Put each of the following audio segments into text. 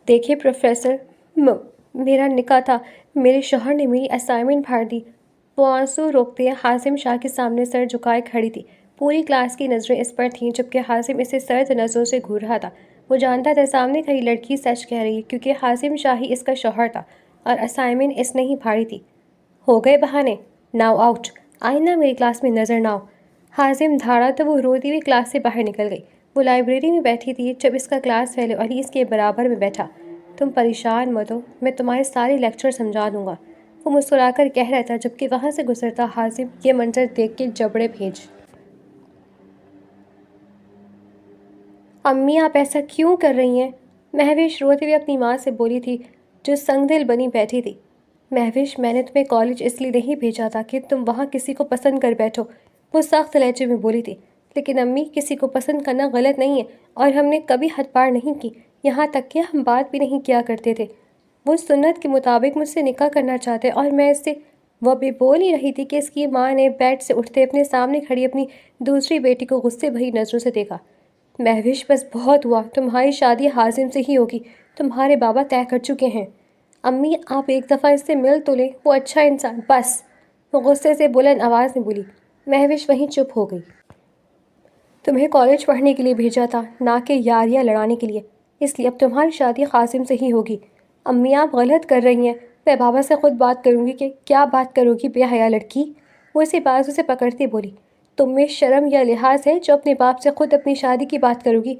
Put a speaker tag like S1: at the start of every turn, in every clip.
S1: دیکھیے پروفیسر، میرا نکاح تھا، میرے شوہر نے میری اسائنمنٹ پھاڑ دی۔ وہ آنسو روکتے حازم شاہ کے سامنے سر جھکائے کھڑی تھی۔ پوری کلاس کی نظریں اس پر تھیں جبکہ حازم اسے سرد نظروں سے گھور رہا تھا۔ وہ جانتا تھا سامنے کھڑی لڑکی سچ کہہ رہی ہے کیونکہ حازم شاہ ہی اس کا شوہر تھا اور اسائنمنٹ اس نے ہی پھاڑی تھی۔ ہو گئے بہانے، ناؤ آؤٹ، آئندہ میری کلاس میں نظر نہ آؤ۔ حازم دھاڑا تو وہ روتی ہوئی کلاس سے باہر نکل گئی۔ وہ لائبریری میں بیٹھی تھی جب اس کا کلاس فیلو علی اس کے برابر میں بیٹھا۔ تم پریشان مت ہو، میں تمہارے سارے لیکچر سمجھا دوں گا، وہ مسکرا کر کہہ رہا تھا جبکہ وہاں سے گزرتا حازم یہ منظر دیکھ کے جبڑے بھیج۔ امی آپ ایسا کیوں کر رہی ہیں؟ مہوش روتے ہوئے اپنی ماں سے بولی تھی جو سنگ دل بنی بیٹھی تھی۔ مہوش، میں نے تمہیں کالج اس لیے نہیں بھیجا تھا کہ تم وہاں کسی کو پسند کر بیٹھو، وہ سخت لہجے میں بولی تھی۔ لیکن امی، کسی کو پسند کرنا غلط نہیں ہے اور ہم نے کبھی حد پار نہیں کی، یہاں تک کہ ہم بات بھی نہیں کیا کرتے تھے۔ وہ سنت کے مطابق مجھ سے نکاح کرنا چاہتے اور میں اس سے… وہ بھی بول ہی رہی تھی کہ اس کی ماں نے بیڈ سے اٹھتے اپنے سامنے کھڑی اپنی دوسری بیٹی کو غصے بھری نظروں سے دیکھا۔ مہوش، بس بہت ہوا، تمہاری شادی حازم سے ہی ہوگی، تمہارے بابا طے کر چکے ہیں۔ امی آپ ایک دفعہ اس سے مل تو لیں، وہ اچھا انسان… بس، وہ غصے سے بلند آواز میں بولی۔ مہوش وہیں چپ ہو گئی۔ تمہیں کالج پڑھنے کے لیے بھیجا تھا، نہ کہ یاریاں لڑانے کے لیے، اس لیے اب تمہاری شادی قاسم سے ہی ہوگی۔ امی آپ غلط کر رہی ہیں، میں بابا سے خود بات کروں گی۔ کہ کیا بات کرو گی بے حیا لڑکی؟ وہ اسے بازو سے پکڑتی بولی۔ تم میں شرم یا لحاظ ہے جو اپنے باپ سے خود اپنی شادی کی بات کرو گی؟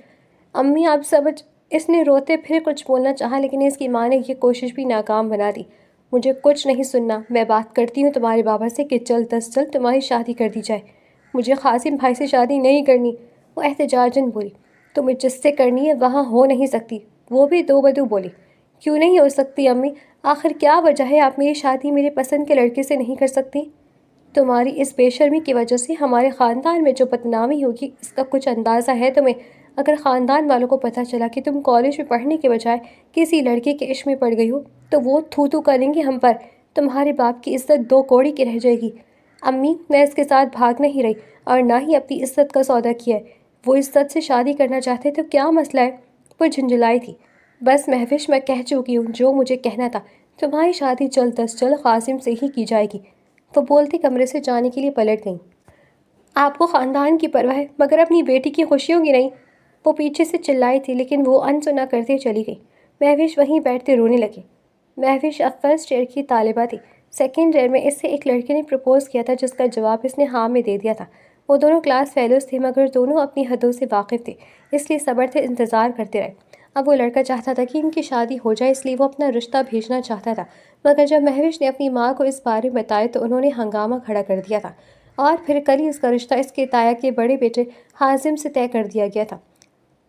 S1: امی آپ سمجھ… اس نے روتے پھر کچھ بولنا چاہا لیکن اس کی ماں نے یہ کوشش بھی ناکام بنا دی۔ مجھے کچھ نہیں سننا، میں بات کرتی ہوں تمہارے بابا سے کہ جلد از جلد تمہاری شادی کر دی جائے۔ مجھے قاسم بھائی سے شادی نہیں کرنی، وہ احتجاجاً بولی۔ تمہیں جس سے کرنی ہے وہاں ہو نہیں سکتی، وہ بھی دو بدو بولی۔ کیوں نہیں ہو سکتی امی؟ آخر کیا وجہ ہے آپ میری شادی میرے پسند کے لڑکے سے نہیں کر سکتی؟ تمہاری اس بے شرمی کی وجہ سے ہمارے خاندان میں جو بدنامی ہوگی اس کا کچھ اندازہ ہے تمہیں؟ اگر خاندان والوں کو پتہ چلا کہ تم کالج میں پڑھنے کے بجائے کسی لڑکے کے عشق میں پڑ گئی ہو تو وہ تھو تھو کریں گے ہم پر، تمہارے باپ کی عزت دو کوڑی کی رہ جائے گی۔ امی میں اس کے ساتھ بھاگ نہیں رہی اور نہ ہی اپنی عزت کا سودا کیا ہے، وہ عزت سے شادی کرنا چاہتے تو کیا مسئلہ ہے؟ وہ جھنجھلائی تھی۔ بس مہوش، میں کہہ چکی ہوں جو مجھے کہنا تھا، تمہاری شادی جلد از جلد قاسم سے ہی کی جائے گی۔ وہ بولتی کمرے سے جانے کے لیے پلٹ گئی۔ آپ کو خاندان کی پرواہ ہے مگر اپنی بیٹی کی خوشیوں کی نہیں، وہ پیچھے سے چلائی تھی لیکن وہ انسنا کرتے چلی گئی۔ مہوش وہیں بیٹھتے رونے لگے۔ مہوش اب فرسٹ ایئر کی طالبہ تھی۔ سیکنڈ ایئر میں اس سے ایک لڑکے نے پرپوز کیا تھا جس کا جواب اس نے ہاں میں دے دیا تھا۔ وہ دونوں کلاس فیلوز تھے مگر دونوں اپنی حدوں سے واقف تھے، اس لیے صبر سے انتظار کرتے رہے۔ اب وہ لڑکا چاہتا تھا کہ ان کی شادی ہو جائے، اس لیے وہ اپنا رشتہ بھیجنا چاہتا تھا، مگر جب مہوش نے اپنی ماں کو اس بارے میں بتایا تو انہوں نے ہنگامہ کھڑا کر دیا تھا اور پھر کل ہی اس کا رشتہ اس کے تایا کے بڑے بیٹے حازم سے طے کر دیا گیا تھا۔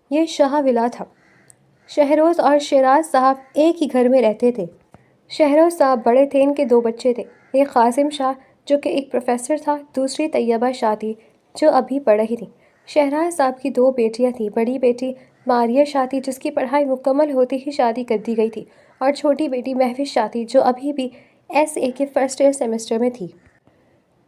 S1: یہ شاہ ولا تھا۔ شہروز اور شیراز صاحب ایک ہی گھر میں رہتے تھے۔ شہروز صاحب بڑے تھے، ان کے دو بچے تھے، ایک قاسم شاہ جو کہ ایک پروفیسر تھا، دوسری طیبہ شاہ تھی جو ابھی پڑھ رہی تھی۔ شہراز صاحب کی دو بیٹیاں تھیں، بڑی بیٹی ماریہ شاہ تھی جس کی پڑھائی مکمل ہوتے ہی شادی کر دی گئی تھی، اور چھوٹی بیٹی مہوش شاہ تھی جو ابھی بھی ایس اے کے فرسٹ ایئر سیمسٹر میں تھی۔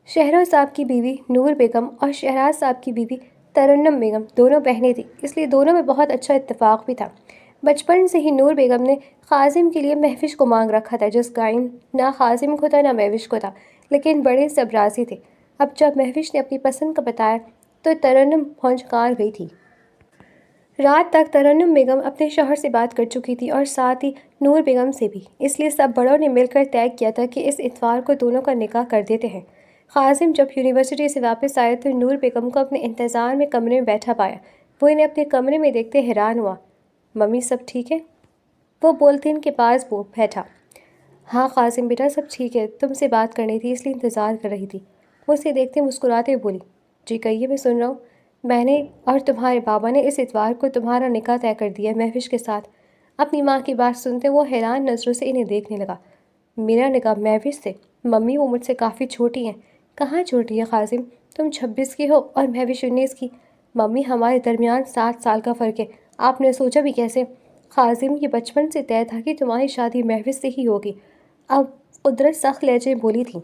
S1: شہروز صاحب کی بیوی نور بیگم اور شہراز صاحب کی بیوی ترنم بیگم دونوں بہنیں تھیں، اس لیے دونوں میں بہت اچھا اتفاق بھی تھا۔ بچپن سے ہی نور بیگم نے قاسم کے لیے مہوش کو مانگ رکھا تھا، جس کا علم نہ قاسم کو تھا نہ مہوش کو تھا، لیکن بڑے صبرازی تھے۔ اب جب مہوش نے اپنی پسند کا بتایا تو ترنم ہونچکار گئی تھی۔ رات تک ترنم بیگم اپنے شوہر سے بات کر چکی تھی اور ساتھ ہی نور بیگم سے بھی، اس لیے سب بڑوں نے مل کر طے کیا تھا کہ اس اتوار کو دونوں کا نکاح کر دیتے ہیں۔ قاسم جب یونیورسٹی سے واپس آیا تو نور بیگم کو اپنے انتظار میں کمرے میں بیٹھا پایا۔ وہ انہیں اپنے کمرے میں دیکھتے حیران ہوا۔ ممی سب ٹھیک ہے؟ وہ بولتے ان کے پاس بیٹھا۔ ہاں قاسم بیٹا سب ٹھیک ہے، تم سے بات کرنی تھی اس لیے انتظار کر رہی تھی۔ وہ اسے دیکھتے مسکراتے بولی۔ جی کہیے، میں سن رہا ہوں۔ میں نے اور تمہارے بابا نے اس اتوار کو تمہارا نکاح طے کر دیا ہے مہوش کے ساتھ۔ اپنی ماں کی بات سنتے وہ حیران نظروں سے انہیں دیکھنے لگا۔ میرا نکاح مہوش سے؟ ممی وہ مجھ سے کافی چھوٹی ہیں۔ کہاں چھوٹی ہے قاسم؟ تم 26 کی ہو اور مہوش 19 کی۔ ممی ہمارے درمیان 7 سال کا فرق ہے، آپ نے سوچا بھی کیسے؟ قاسم یہ بچپن سے طے تھا کہ تمہاری شادی مہوش سے ہی ہوگی، اب قدرت سخت لہجے بولی تھی۔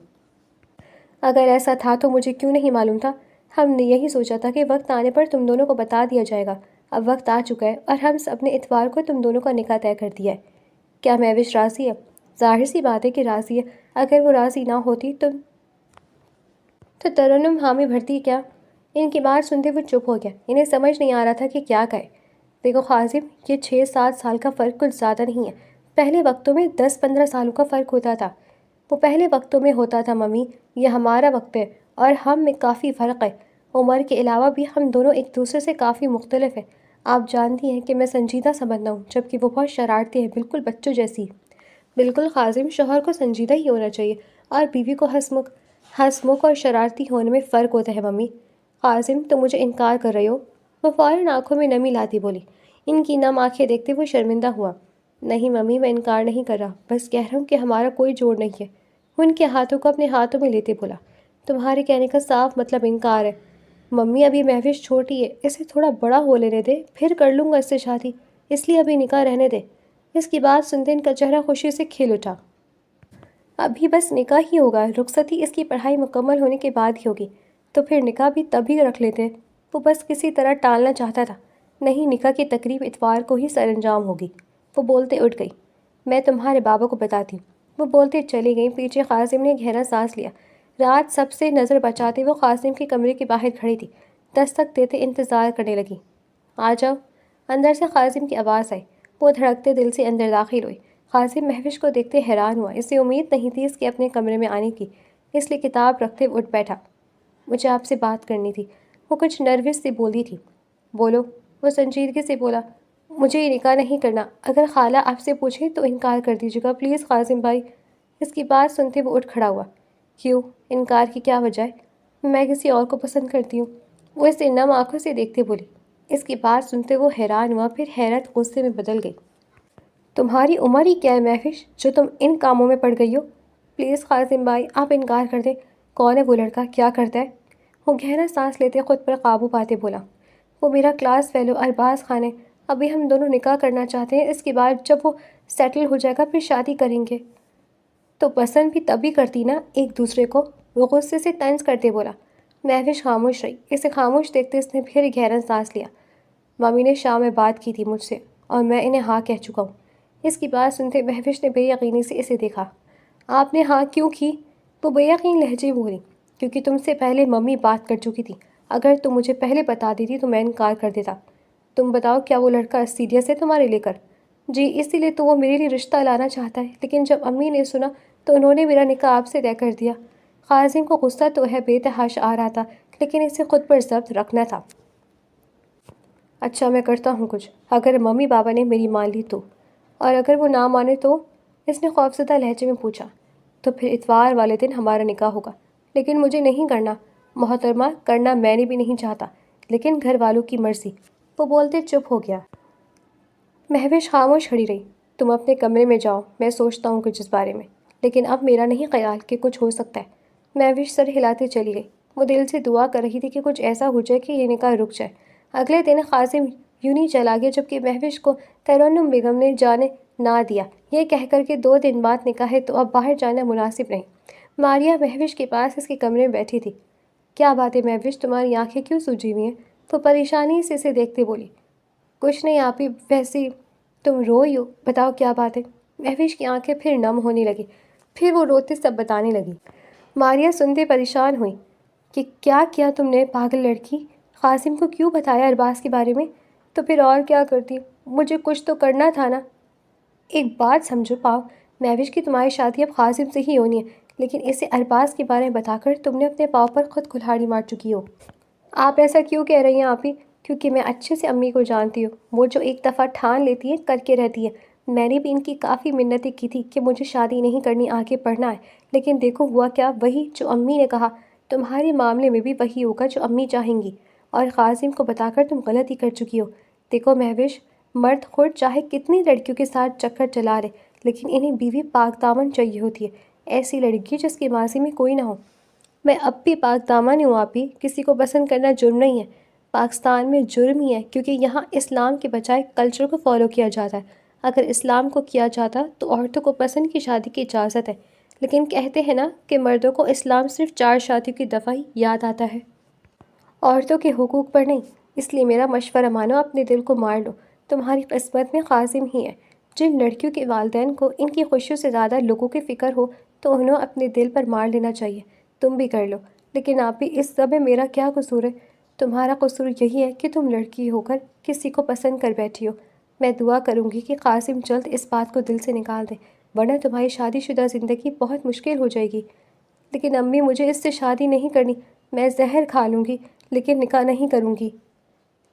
S1: اگر ایسا تھا تو مجھے کیوں نہیں معلوم تھا؟ ہم نے یہی سوچا تھا کہ وقت آنے پر تم دونوں کو بتا دیا جائے گا۔ اب وقت آ چکا ہے اور ہم سب نے اتوار کو تم دونوں کا نکاح طے کر دیا ہے۔ کیا مہوش راضی ہے؟ ظاہر سی بات ہے کہ راضی ہے، اگر وہ راضی نہ ہوتی تو ترنم حامی بھرتی کیا؟ ان کی بات سنتے وہ چپ ہو گیا، انہیں سمجھ نہیں آ رہا تھا کہ کیا کہے۔ دیکھو قاسم، یہ 6-7 سال کا فرق کچھ زیادہ نہیں ہے، پہلے وقتوں میں 10-15 سالوں کا فرق ہوتا تھا۔ وہ پہلے وقتوں میں ہوتا تھا ممی، یہ ہمارا وقت ہے اور ہم میں کافی فرق ہے۔ عمر کے علاوہ بھی ہم دونوں ایک دوسرے سے کافی مختلف ہیں۔ آپ جانتی ہیں کہ میں سنجیدہ سا بندہ ہوں، جبکہ وہ بہت شرارتی ہے، بالکل بچوں جیسی۔ بالکل قاسم، شوہر کو سنجیدہ ہی ہونا چاہیے اور بیوی کو ہنسمکھ اور شرارتی ہونے میں فرق ہوتا ہے ممی۔ قاسم، تم مجھے انکار کر رہے ہو؟ وہ فوراً آنکھوں میں نمی لاتی بولی۔ ان کی نم آنکھیں دیکھتے وہ شرمندہ ہوا۔ نہیں ممی، میں انکار نہیں کر رہا، بس کہہ رہا ہوں کہ ہمارا کوئی جوڑ نہیں ہے۔ وہ ان کے ہاتھوں کو اپنے ہاتھوں میں لیتے بولا۔ تمہارے کہنے کا صاف مطلب انکار ہے۔ ممی، ابھی مہوش چھوٹی ہے، اسے تھوڑا بڑا ہو لینے دے، پھر کر لوں گا اس سے شادی، اس لیے ابھی نکاح رہنے دے۔ اس کی بات سنتے ان کا چہرہ خوشی سے کھل اٹھا۔ ابھی بس نکاح ہی ہوگا، رخصتی اس کی پڑھائی مکمل ہونے کے بعد ہی ہوگی، تو پھر نکاح بھی تبھی رکھ لیتے۔ وہ بس کسی طرح ٹالنا چاہتا تھا۔ نہیں، نکاح کی تقریب اتوار کو ہی سر انجام ہوگی۔ وہ بولتے اٹھ گئی۔ میں تمہارے بابا کو بتاتی ہوں۔ وہ بولتے چلی گئیں۔ پیچھے قاسم نے گہرا سانس لیا۔ رات سب سے نظر بچاتے وہ قاسم کے کمرے کے باہر کھڑی تھی، دستک دیتے انتظار کرنے لگی۔ آ جاؤ۔ اندر سے قاسم کی آواز آئی۔ وہ دھڑکتے دل سے اندر داخل ہوئی۔ قاسم مہوش کو دیکھتے حیران ہوا، اسے امید نہیں تھی اس کے اپنے کمرے میں آنے کی، اس لیے کتاب رکھتے اٹھ بیٹھا۔ مجھے آپ سے بات کرنی تھی، وہ کچھ نروس سے بولی تھی۔ بولو، وہ سنجیدگی سے بولا۔ مجھے یہ نکاح نہیں کرنا، اگر خالہ آپ سے پوچھیں تو انکار کر دیجیے گا پلیز قاسم بھائی۔ اس کی بات سنتے وہ اٹھ کھڑا ہوا۔ کیوں؟ انکار کی کیا وجہ ہے؟ میں کسی اور کو پسند کرتی ہوں، وہ اسے نم آنکھوں سے دیکھتے بولی۔ اس کی بات سنتے وہ حیران ہوا، پھر حیرت غصے میں بدل گئی۔ تمہاری عمر ہی کیا ہے مہوش، جو تم ان کاموں میں پڑ گئی ہو؟ پلیز قاسم بھائی، آپ انکار کر دیں۔ کون ہے وہ لڑکا، کیا کرتا ہے؟ وہ گہرا سانس لیتے خود پر قابو پاتے بولا۔ وہ میرا کلاس فیلو ارباز خان ہے، ابھی ہم دونوں نکاح کرنا چاہتے ہیں، اس کے بعد جب وہ سیٹل ہو جائے گا پھر شادی کریں گے۔ تو پسند بھی تبھی کرتی نا ایک دوسرے کو، وہ غصے سے طنز کرتے بولا۔ مہوش خاموش رہی۔ اسے خاموش دیکھتے اس نے پھر گہرا سانس لیا۔ ممی نے شام میں بات کی تھی مجھ سے اور میں انہیں ہاں کہہ چکا ہوں۔ اس کی بات سنتے مہوش نے بے یقینی سے اسے دیکھا۔ آپ نے ہاں کیوں کی؟ وہ بے یقین لہجے بولی۔ کیونکہ تم سے پہلے ممی بات کر چکی تھی، اگر تم مجھے پہلے بتا دیتی تو میں انکار کر دیتا۔ تم بتاؤ، کیا وہ لڑکا سیریس ہے تمہارے لے کر؟ جی، اسی لیے تو وہ میرے لیے رشتہ لانا چاہتا ہے، لیکن جب امی نے سنا تو انہوں نے میرا نکاح آپ سے طے کر دیا۔ قاسم کو غصہ تو ہے بے تحاشا آ رہا تھا، لیکن اسے خود پر ضبط رکھنا تھا۔ اچھا، میں کرتا ہوں کچھ، اگر ممی بابا نے میری مان لی تو، اور اگر وہ نہ مانے تو؟ اس نے خوفزدہ لہجے میں پوچھا۔ تو پھر اتوار والے دن ہمارا نکاح ہوگا، لیکن مجھے نہیں کرنا محترمہ، کرنا میں نے بھی نہیں چاہتا، لیکن گھر والوں کی مرضی۔ وہ بولتے چپ ہو گیا۔ مہوش خاموش کھڑی رہی۔ تم اپنے کمرے میں جاؤ، میں سوچتا ہوں کچھ اس بارے میں، لیکن اب میرا نہیں خیال کہ کچھ ہو سکتا ہے۔ مہوش سر ہلاتے چلی گئی۔ وہ دل سے دعا کر رہی تھی کہ کچھ ایسا ہو جائے کہ یہ نکاح رک جائے۔ اگلے دن قاسم یوں ہی چلا گیا، جبکہ مہوش کو ترنم بیگم نے جانے نہ دیا، یہ کہہ کر کہ 2 دن بعد نکاح ہے تو اب باہر جانا مناسب نہیں۔ ماریا مہوش کے پاس اس کے کمرے میں بیٹھی تھی۔ کیا بات ہے مہوش، تمہاری آنکھیں کیوں سوجی ہوئی ہیں؟ وہ پریشانی سے اسے دیکھتے بولی۔ کچھ نہیں آپی، ویسے تم روئی ہو، بتاؤ کیا بات ہے؟ مہوش کی آنکھیں پھر نم ہونے لگی، پھر وہ روتے سب بتانے لگی۔ ماریا سنتے پریشان ہوئی کہ کیا کیا تم نے پاگل لڑکی؟ قاسم کو کیوں بتایا ارباز کے بارے میں؟ تو پھر اور کیا کرتی، مجھے کچھ تو کرنا تھا نا۔ ایک بات سمجھو پاؤ، مہوش کی تمہاری شادی اب قاسم سے ہی ہونی ہے، لیکن اسے ارباز کے بارے میں بتا کر تم نے اپنے پاؤں پر خود کلہاڑی مار چکی ہو۔ آپ ایسا کیوں کہہ رہی ہیں آپی؟ کیونکہ میں اچھے سے امی کو جانتی ہوں، وہ جو ایک دفعہ ٹھان لیتی ہیں کر کے رہتی ہے۔ میں نے بھی ان کی کافی منتیں کی تھی کہ مجھے شادی نہیں کرنی، آگے پڑھنا ہے، لیکن دیکھو ہوا کیا، وہی جو امی نے کہا۔ تمہارے معاملے میں بھی وہی ہوگا جو امی چاہیں گی، اور قاسم کو بتا کر تم غلطی کر چکی ہو۔ دیکھو مہوش، مرد خود چاہے کتنی لڑکیوں کے ساتھ چکر چلا رہے، لیکن انہیں بیوی پاک دامن چاہیے ہوتی ہے، ایسی لڑکی جس کے ماضی میں کوئی نہ ہو۔ میں اب بھی پاک دامن ہوں آپی، کسی کو پسند کرنا جرم نہیں ہے۔ پاکستان میں جرم ہی ہے، کیونکہ یہاں اسلام کے بجائے کلچر کو فالو کیا جاتا ہے۔ اگر اسلام کو کیا جاتا تو عورتوں کو پسند کی شادی کی اجازت ہے، لیکن کہتے ہیں نا کہ مردوں کو اسلام صرف 4 شادیوں کی دفعہ ہی یاد آتا ہے، عورتوں کے حقوق پر نہیں۔ اس لیے میرا مشورہ مانو، اپنے دل کو مار لو۔ تمہاری قسمت میں قاسم ہی ہے۔ جن لڑکیوں کے والدین کو ان کی خوشیوں سے زیادہ لوگوں کی فکر ہو تو انہیں اپنے دل پر مار لینا چاہیے۔ تم بھی کر لو۔ لیکن آپ بھی، اس سب میں میرا کیا قصور ہے؟ تمہارا قصور یہی ہے کہ تم لڑکی ہو کر کسی کو پسند کر بیٹھی ہو۔ میں دعا کروں گی کہ قاسم جلد اس بات کو دل سے نکال دے، ورنہ تمہاری شادی شدہ زندگی بہت مشکل ہو جائے گی۔ لیکن امی، مجھے اس سے شادی نہیں کرنی۔ میں زہر کھا لوں گی لیکن نکاح نہیں کروں گی۔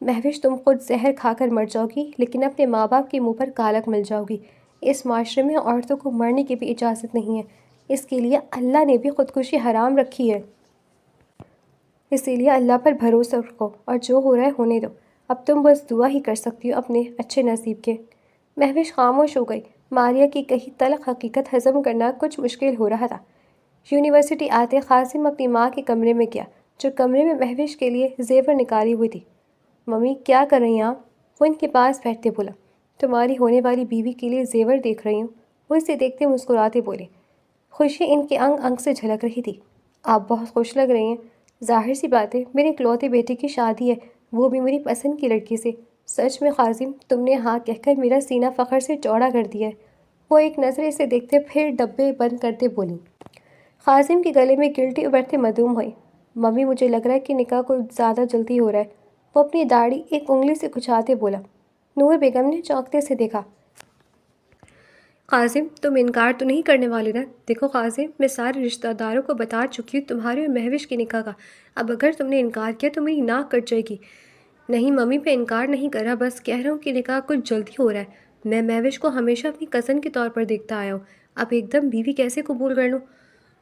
S1: مہوش، تم خود زہر کھا کر مر جاؤ گی لیکن اپنے ماں باپ کے منہ پر کالک مل جاؤ گی۔ اس معاشرے میں عورتوں کو مرنے کی بھی اجازت نہیں ہے۔ اس کے لیے اللہ نے بھی خودکشی حرام رکھی ہے۔ اسی لیے اللہ پر بھروسہ رکھو اور جو ہو رہا ہے ہونے دو۔ اب تم بس دعا ہی کر سکتی ہو اپنے اچھے نصیب کے۔ مہوش خاموش ہو گئی۔ ماریہ کی کہی تلخ حقیقت ہضم کرنا کچھ مشکل ہو رہا تھا۔ یونیورسٹی آتے قاسم اپنی ماں کے کمرے میں گیا، جو کمرے میں مہوش کے لیے زیور نکالی ہوئی تھی۔ ممی، کیا کر رہی ہیں آپ؟ وہ ان کے پاس بیٹھتے بولا۔ تمہاری ہونے والی بیوی کے لیے زیور دیکھ رہی ہوں۔ وہ اسے دیکھتے مسکراتے بولے۔ خوشی ان کے انگ انگ سے جھلک رہی تھی۔ آپ بہت خوش لگ رہی ہیں۔ ظاہر سی بات ہے، میرے اکلوتے بیٹے کی شادی ہے، وہ بھی میری پسند کی لڑکی سے۔ سچ میں قاسم، تم نے ہاں کہہ کر میرا سینہ فخر سے چوڑا کر دیا ہے۔ وہ ایک نظر اسے دیکھتے پھر ڈبے بند کرتے بولیں۔ قاسم کے گلے میں گلٹی ابھرتے معدوم ہوئی۔ ممی، مجھے لگ رہا ہے کہ نکاح کو زیادہ جلدی ہو رہا ہے۔ وہ اپنی داڑھی ایک انگلی سے کھچاتے بولا۔ نور بیگم نے چونکتے سے دیکھا۔ قاسم، تم انکار تو نہیں کرنے والے نا؟ دیکھو قاسم، میں سارے رشتہ داروں کو بتا چکی ہوں تمہارے اور مہوش کے نکاح کا۔ اب اگر تم نے انکار کیا تو میری ناک کٹ جائے گی۔ نہیں ممی، میں انکار نہیں کر رہا، بس کہہ رہا ہوں کہ نکاح کچھ جلدی ہو رہا ہے۔ میں مہوش کو ہمیشہ اپنی کزن کے طور پر دیکھتا آیا ہوں، اب ایک دم بیوی کیسے قبول کر لوں؟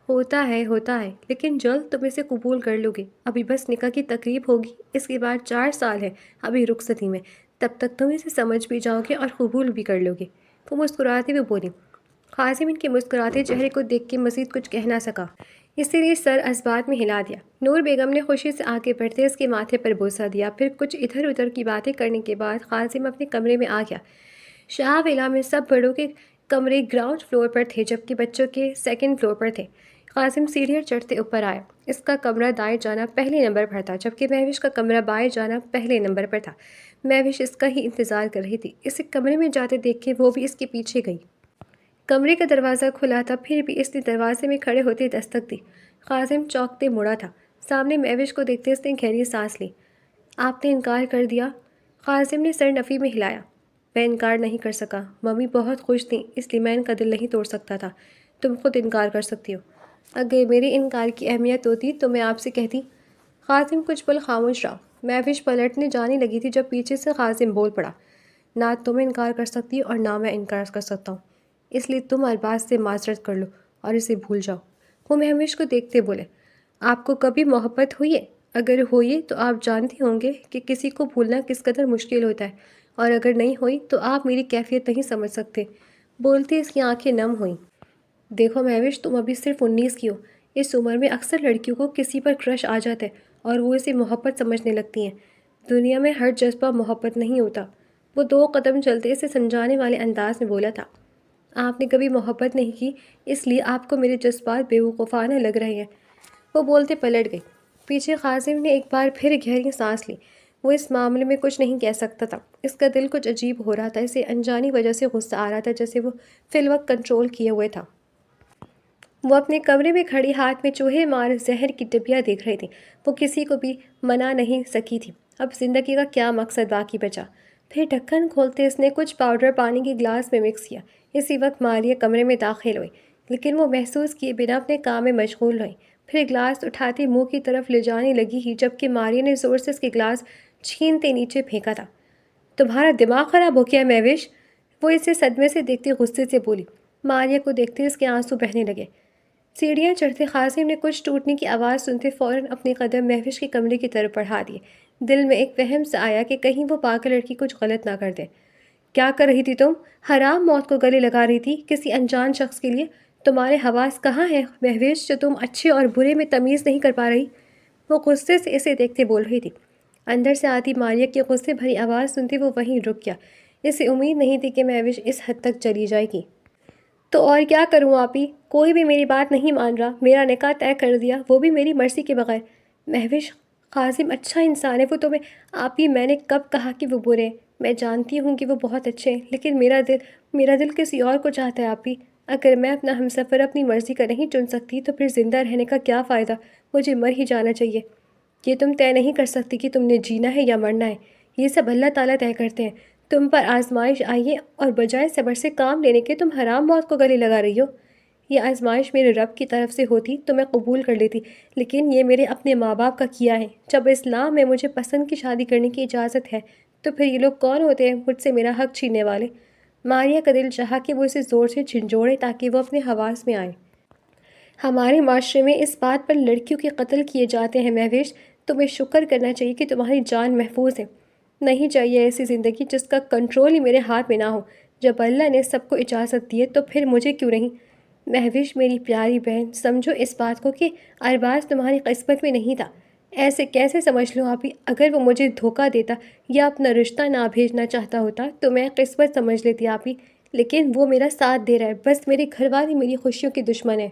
S1: ہوتا ہے، لیکن جلد تم اسے قبول کر لو گے۔ ابھی بس نکاح کی تقریب ہوگی، اس کے بعد 4 سال ہے ابھی رخصتی میں، تب تک تم اسے سمجھ بھی جاؤ گے اور قبول بھی کر لو گے۔ وہ مسکراتے ہوئے بولی۔ قاسم ان کے مسکراتے چہرے کو دیکھ کے مزید کچھ کہہ نہ سکا، اسی لیے سر اسبات میں ہلا دیا۔ نور بیگم نے خوشی سے آگے بڑھتے اس کے ماتھے پر بوسہ دیا، پھر کچھ ادھر ادھر کی باتیں کرنے کے بعد قاسم اپنے کمرے میں آ گیا۔ شاہ ویلا میں سب بڑوں کے کمرے گراؤنڈ فلور پر تھے جبکہ بچوں کے سیکنڈ فلور پر تھے۔ قاسم سیڑھیاں چڑھتے اوپر آیا۔ اس کا کمرہ دائیں جانب پہلے نمبر پر تھا جبکہ مہوش کا کمرہ بائیں جانب پہلے نمبر پر تھا۔ مہوش اس کا ہی انتظار کر رہی تھی، اسے کمرے میں جاتے دیکھ کے وہ بھی اس کے پیچھے گئی۔ کمرے کا دروازہ کھلا تھا، پھر بھی اس نے دروازے میں کھڑے ہوتے دستک دی۔ قاسم چونکتے مڑا تھا۔ سامنے مہوش کو دیکھتے اس نے گہری سانس لی۔ آپ نے انکار کر دیا؟ قاسم نے سر نفی میں ہلایا۔ میں انکار نہیں کر سکا، ممی بہت خوش تھیں اس لیے میں ان کا دل نہیں توڑ سکتا تھا۔ تم خود انکار کر سکتی ہو۔ اگر میرے انکار کی اہمیت ہوتی تو میں آپ سے کہتی۔ قاسم کچھ پل خاموش رہا۔ مہوش پلٹنے جانے لگی تھی جب پیچھے سے قاسم بول پڑا۔ نہ تم انکار کر سکتی اور نہ میں انکار کر سکتا ہوں، اس لیے تم ارباز سے معذرت کر لو اور اسے بھول جاؤ۔ وہ مہوش کو دیکھتے بولے۔ آپ کو کبھی محبت ہوئی ہے؟ اگر ہوئی ہے تو آپ جانتے ہوں گے کہ کسی کو بھولنا کس قدر مشکل ہوتا ہے، اور اگر نہیں ہوئی تو آپ میری کیفیت نہیں سمجھ سکتے۔ بولتے اس کی آنکھیں نم ہوئیں۔ دیکھو مہوش، تم ابھی صرف 19 کی ہو۔ اس عمر میں اکثر لڑکیوں کو کسی پر کرش آ جاتا ہے اور وہ اسے محبت سمجھنے لگتی ہیں۔ دنیا میں ہر جذبہ محبت نہیں ہوتا۔ وہ 2 قدم چلتے اسے سمجھانے والے انداز میں بولا تھا۔ آپ نے کبھی محبت نہیں کی، اس لیے آپ کو میرے جذبات بے وقوفانہ لگ رہے ہیں۔ وہ بولتے پلٹ گئی۔ پیچھے قاسم نے ایک بار پھر گہری سانس لی۔ وہ اس معاملے میں کچھ نہیں کہہ سکتا تھا، اس کا دل کچھ عجیب ہو رہا تھا، اسے انجانی وجہ سے غصہ آ رہا تھا جیسے وہ فی الوقت کنٹرول کیے ہوئے تھا۔ وہ اپنے کمرے میں کھڑی ہاتھ میں چوہے مار زہر کی ڈبیاں دیکھ رہی تھی۔ وہ کسی کو بھی منا نہیں سکی تھی۔ اب زندگی کا کیا مقصد باقی بچا؟ پھر ڈھکن کھولتے اس نے کچھ پاؤڈر پانی کے گلاس میں مکس کیا۔ اسی وقت ماریہ کمرے میں داخل ہوئی، لیکن وہ محسوس کیے بنا اپنے کام میں مشغول رہی۔ پھر گلاس اٹھاتے منہ کی طرف لے جانے لگی ہی جبکہ ماریہ نے زور سے اس کے گلاس چھینتے نیچے پھینکا تھا۔ تمہارا دماغ خراب ہو گیا ہے مہوش؟ وہ اسے صدمے سے دیکھتے غصے سے بولی۔ ماریہ کو دیکھتے اس کے آنسو بہنے لگے۔ سیڑھیاں چڑھتے قاسم نے کچھ ٹوٹنے کی آواز سنتے فوراً اپنے قدم مہوش کے کمرے کی طرف بڑھا دیے۔ دل میں ایک وہم سا آیا کہ کہیں وہ پاگل لڑکی کچھ غلط نہ کر دے۔ کیا کر رہی تھی تم؟ حرام موت کو گلے لگا رہی تھی کسی انجان شخص کے لیے؟ تمہارے حواس کہاں ہیں مہوش جو تم اچھے اور برے میں تمیز نہیں کر پا رہی؟ وہ غصے سے اسے دیکھتے بول رہی تھی۔ اندر سے آتی ماریہ کی غصے بھری آواز سنتے وہ وہیں رک گیا۔ اسے امید نہیں تھی کہ مہوش اس حد تک چلی جائے گی۔ تو اور کیا کروں آپی؟ کوئی بھی میری بات نہیں مان رہا۔ میرا نکاح طے کر دیا، وہ بھی میری مرضی کے بغیر۔ مہوش قاسم اچھا انسان ہے، وہ تمہیں آپ ہی، میں نے کب کہا کہ وہ برے ہیں؟ میں جانتی ہوں کہ وہ بہت اچھے ہیں، لیکن میرا دل کسی اور کو چاہتا ہے آپ ہی۔ اگر میں اپنا ہمسفر اپنی مرضی کا نہیں چن سکتی تو پھر زندہ رہنے کا کیا فائدہ؟ مجھے مر ہی جانا چاہیے۔ یہ تم طے نہیں کر سکتی کہ تم نے جینا ہے یا مرنا ہے، یہ سب اللہ تعالیٰ طے کرتے ہیں۔ تم پر آزمائش آئی ہے اور بجائے صبر سے کام لینے کے تم حرام موت کو گلے لگا رہی ہو۔ یہ آزمائش میرے رب کی طرف سے ہوتی تو میں قبول کر لیتی، لیکن یہ میرے اپنے ماں باپ کا کیا ہے۔ جب اسلام میں مجھے پسند کی شادی کرنے کی اجازت ہے تو پھر یہ لوگ کون ہوتے ہیں مجھ سے میرا حق چھیننے والے؟ ماریہ کا دل چاہا کہ وہ اسے زور سے جھنجھوڑے تاکہ وہ اپنے حواس میں آئے۔ ہمارے معاشرے میں اس بات پر لڑکیوں کے قتل کیے جاتے ہیں مہوش، تمہیں شکر کرنا چاہیے کہ تمہاری جان محفوظ ہے۔ نہیں چاہیے ایسی زندگی جس کا کنٹرول ہی میرے ہاتھ میں نہ ہو۔ جب اللہ نے سب کو اجازت دی ہے تو پھر مجھے کیوں نہیں؟ مہوش میری پیاری بہن، سمجھو اس بات کو کہ ارباز تمہاری قسمت میں نہیں تھا۔ ایسے کیسے سمجھ لوں آپ ہی؟ اگر وہ مجھے دھوکہ دیتا یا اپنا رشتہ نہ بھیجنا چاہتا ہوتا تو میں قسمت سمجھ لیتی آپ ہی، لیکن وہ میرا ساتھ دے رہا ہے۔ بس میرے گھر والی میری خوشیوں کی دشمن ہے۔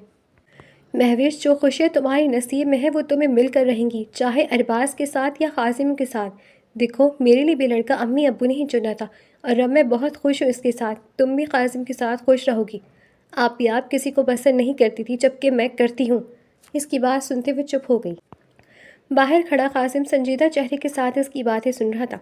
S1: مہوش، جو خوشیاں تمہاری نصیب میں ہیں وہ تمہیں مل کر رہیں گی، چاہے ارباز کے ساتھ یا قاسم کے ساتھ۔ دیکھو، میرے لیے بھی لڑکا امی ابو نے ہی چنا تھا، اور اب میں بہت خوش ہوں اس کے ساتھ۔ تم بھی قاسم کے ساتھ خوش رہو گی۔ آپ کسی کو پسند نہیں کرتی تھی جبکہ میں کرتی ہوں۔ اس کی بات سنتے ہوئے چپ ہو گئی۔ باہر کھڑا قاسم سنجیدہ چہرے کے ساتھ اس کی باتیں سن رہا تھا۔